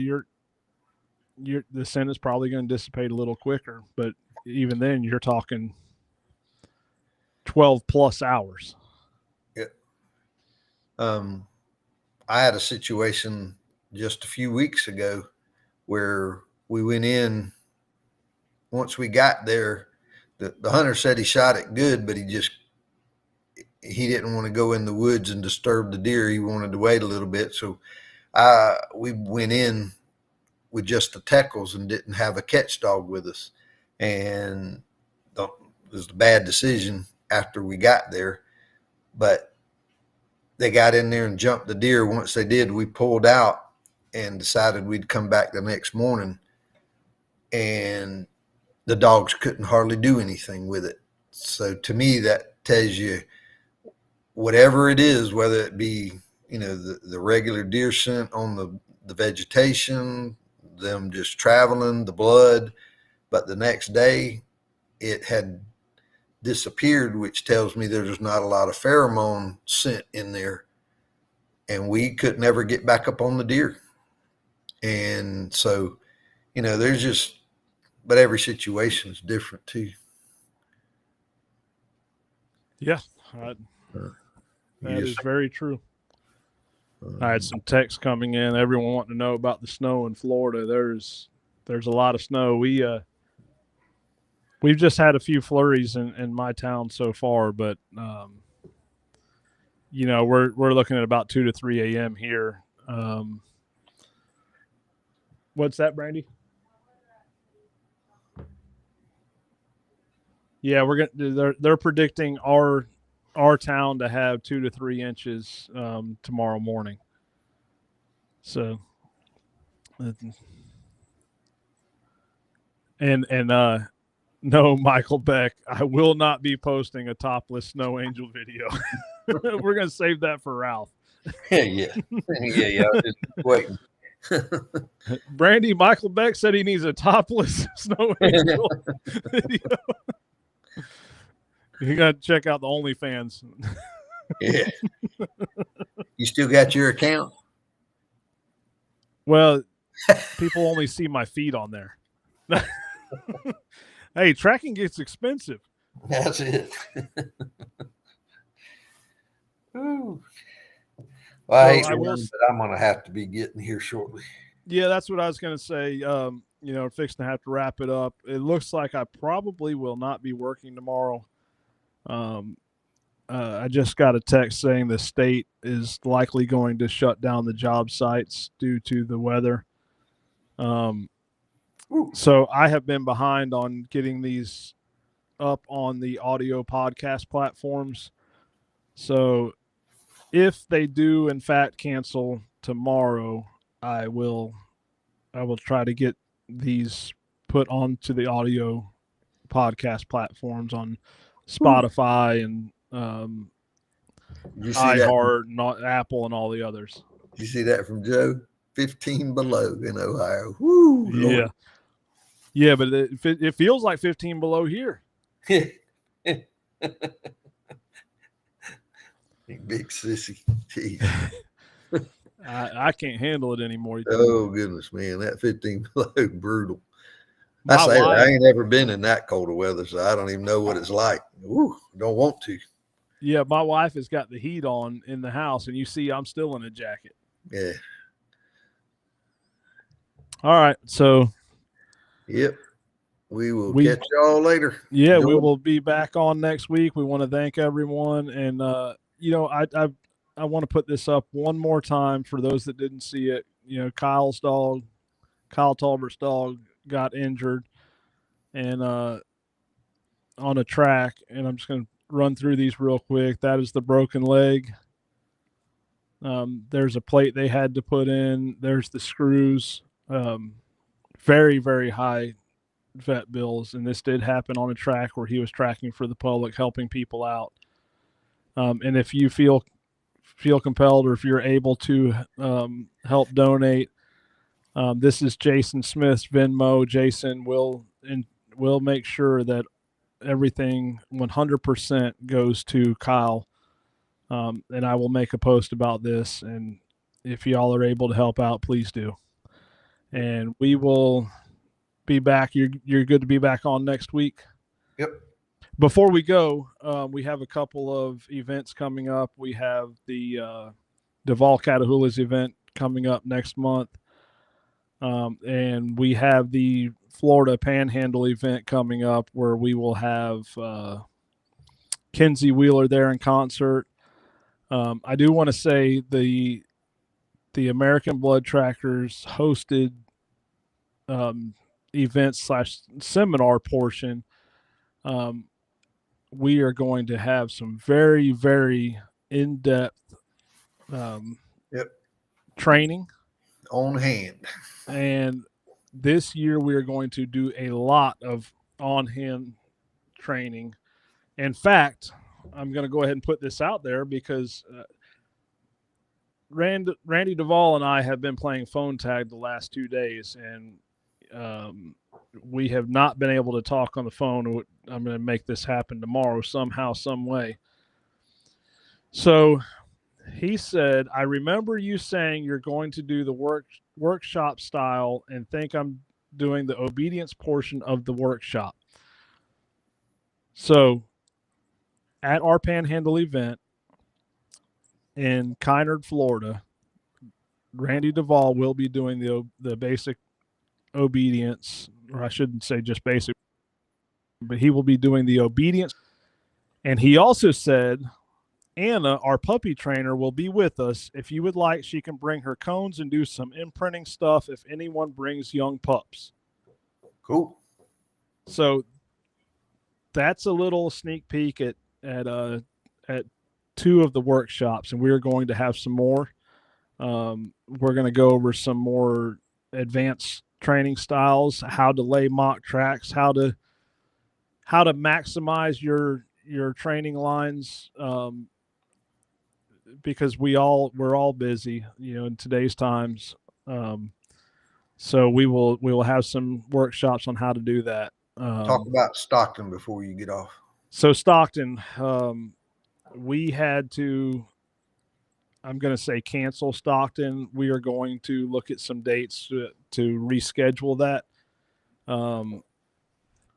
the scent is probably going to dissipate a little quicker. But even then, you're talking 12 plus hours. Yeah. I had a situation just a few weeks ago where we went in. Once we got there, the hunter said he shot it good, but he didn't want to go in the woods and disturb the deer. He wanted to wait a little bit. So we went in with just the Teckles and didn't have a catch dog with us. And it was a bad decision after we got there. But they got in there and jumped the deer. Once they did, we pulled out and decided we'd come back the next morning. And the dogs couldn't hardly do anything with it. So to me, that tells you whatever it is, whether it be, the regular deer scent on the vegetation, them just traveling, the blood, but the next day it had disappeared, which tells me there's not a lot of pheromone scent in there, and we could never get back up on the deer. And so, there's just, but every situation is different too. Yeah, that is very true. I had some texts coming in, everyone wanting to know about the snow in Florida. There's a lot of snow. We've just had a few flurries in my town so far, but we're looking at about 2 to 3 a.m. here. What's that, Brandy? Yeah, they're predicting our town to have 2 to 3 inches tomorrow morning. So, and no, Michael Beck, I will not be posting a topless snow angel video. We're gonna save that for Ralph. Yeah. Just waiting. Brandy, Michael Beck said he needs a topless snow angel video. You got to check out the OnlyFans. Yeah. You still got your account? Well, people only see my feet on there. Hey, tracking gets expensive. That's it. Ooh. Well, I hate to run, but I'm going to have to be getting here shortly. Yeah, that's what I was going to say. Fixing to have to wrap it up. It looks like I probably will not be working tomorrow. I just got a text saying the state is likely going to shut down the job sites due to the weather. So I have been behind on getting these up on the audio podcast platforms. So if they do in fact cancel tomorrow, I will try to get these put onto the audio podcast platforms on Spotify and You see that? iHeart, and Apple, and all the others. You see that from Joe? 15 below in Ohio. Woo! Yeah, Lord. yeah, but it feels like 15 below here. Big sissy. Jeez. I can't handle it anymore. Oh goodness, man, that 15 below brutal. My I say wife- I ain't ever been in that cold of weather, so I don't even know what it's like. Woo, don't want to. Yeah, my wife has got the heat on in the house, and you see I'm still in a jacket. Yeah. All right, so Yep. We will catch y'all later. Yeah, Enjoy. we will be back on next week. We want to thank everyone, and I want to put this up one more time for those that didn't see it. You know, Kyle Talbert's dog got injured, and on a track, and I'm just going to run through these real quick. That is the broken leg. There's a plate they had to put in. There's the screws. Very, very high vet bills, and this did happen on a track where he was tracking for the public, helping people out. And if you feel compelled, or if you're able to help donate, this is Jason Smith's Venmo. Jason will make sure that everything 100% goes to Kyle, and I will make a post about this, and if y'all are able to help out, please do. And we will be back. You're good to be back on next week. Yep. Before we go, we have a couple of events coming up. We have the Duval Catahoula's event coming up next month, and we have the Florida Panhandle event coming up where we will have Kenzie Wheeler there in concert. I do want to say the American Blood Trackers hosted event / seminar portion. We are going to have some very, very in-depth training on hand. And this year we are going to do a lot of on-hand training. In fact, I'm going to go ahead and put this out there because Randy Duval and I have been playing phone tag the last 2 days, and we have not been able to talk on the phone. I'm going to make this happen tomorrow somehow, some way. So he said, I remember you saying you're going to do the workshop style and think I'm doing the obedience portion of the workshop. So at our Panhandle event in Kynard, Florida, Randy Duval will be doing the basic obedience, or I shouldn't say just basic, but he will be doing the obedience. And he also said, Anna, our puppy trainer, will be with us. If you would like, she can bring her cones and do some imprinting stuff if anyone brings young pups. Cool. So that's a little sneak peek at 2 of the workshops, and we're going to have some more. We're going to go over some more advanced training styles, how to lay mock tracks, how to maximize your training lines, because we're all busy, in today's times. So we will have some workshops on how to do that. Talk about Stockton before you get off. So Stockton, we had to, I'm going to say, cancel Stockton. We are going to look at some dates to reschedule that.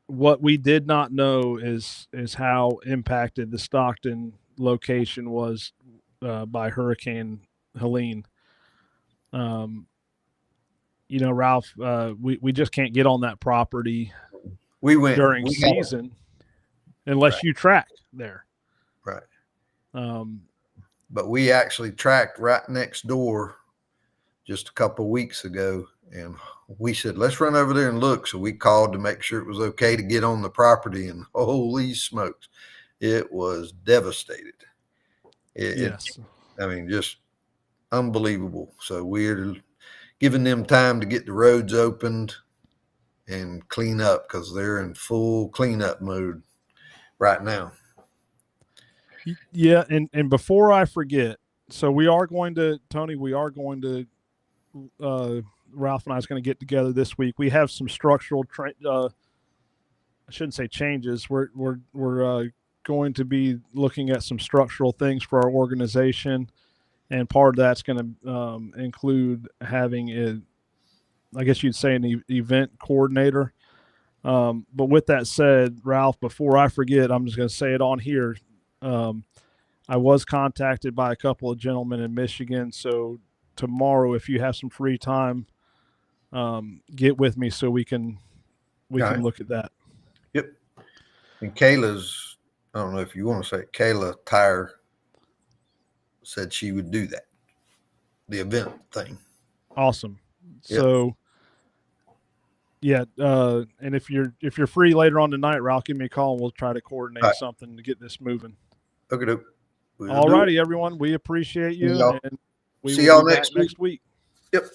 What we did not know is how impacted the Stockton location was by Hurricane Helene. Ralph, we just can't get on that property. We went during season unless you track there. Right. But we actually tracked right next door just a couple of weeks ago, And we said, let's run over there and look. So we called to make sure it was okay to get on the property, and holy smokes, it was devastated. Yes. I mean, just unbelievable. So we're giving them time to get the roads opened and clean up, because they're in full cleanup mode right now. Yeah, and before I forget, so we are going to, Tony, Ralph and I is going to get together this week. We have some structural, I shouldn't say changes. We're going to be looking at some structural things for our organization, and part of that's going to include having I guess you'd say an event coordinator. But with that said, Ralph, before I forget, I'm just going to say it on here. I was contacted by a couple of gentlemen in Michigan. So tomorrow, if you have some free time, get with me so we can Right. look at that. Yep. And Kayla's, I don't know if you want to say it, Kayla Tyre said she would do that, the event thing. Awesome. Yep. So yeah, and if you're free later on tonight, Ralph, give me a call and we'll try to coordinate something to get this moving. Okay. All righty, everyone. We appreciate you, and we see will y'all be back next week. Yep.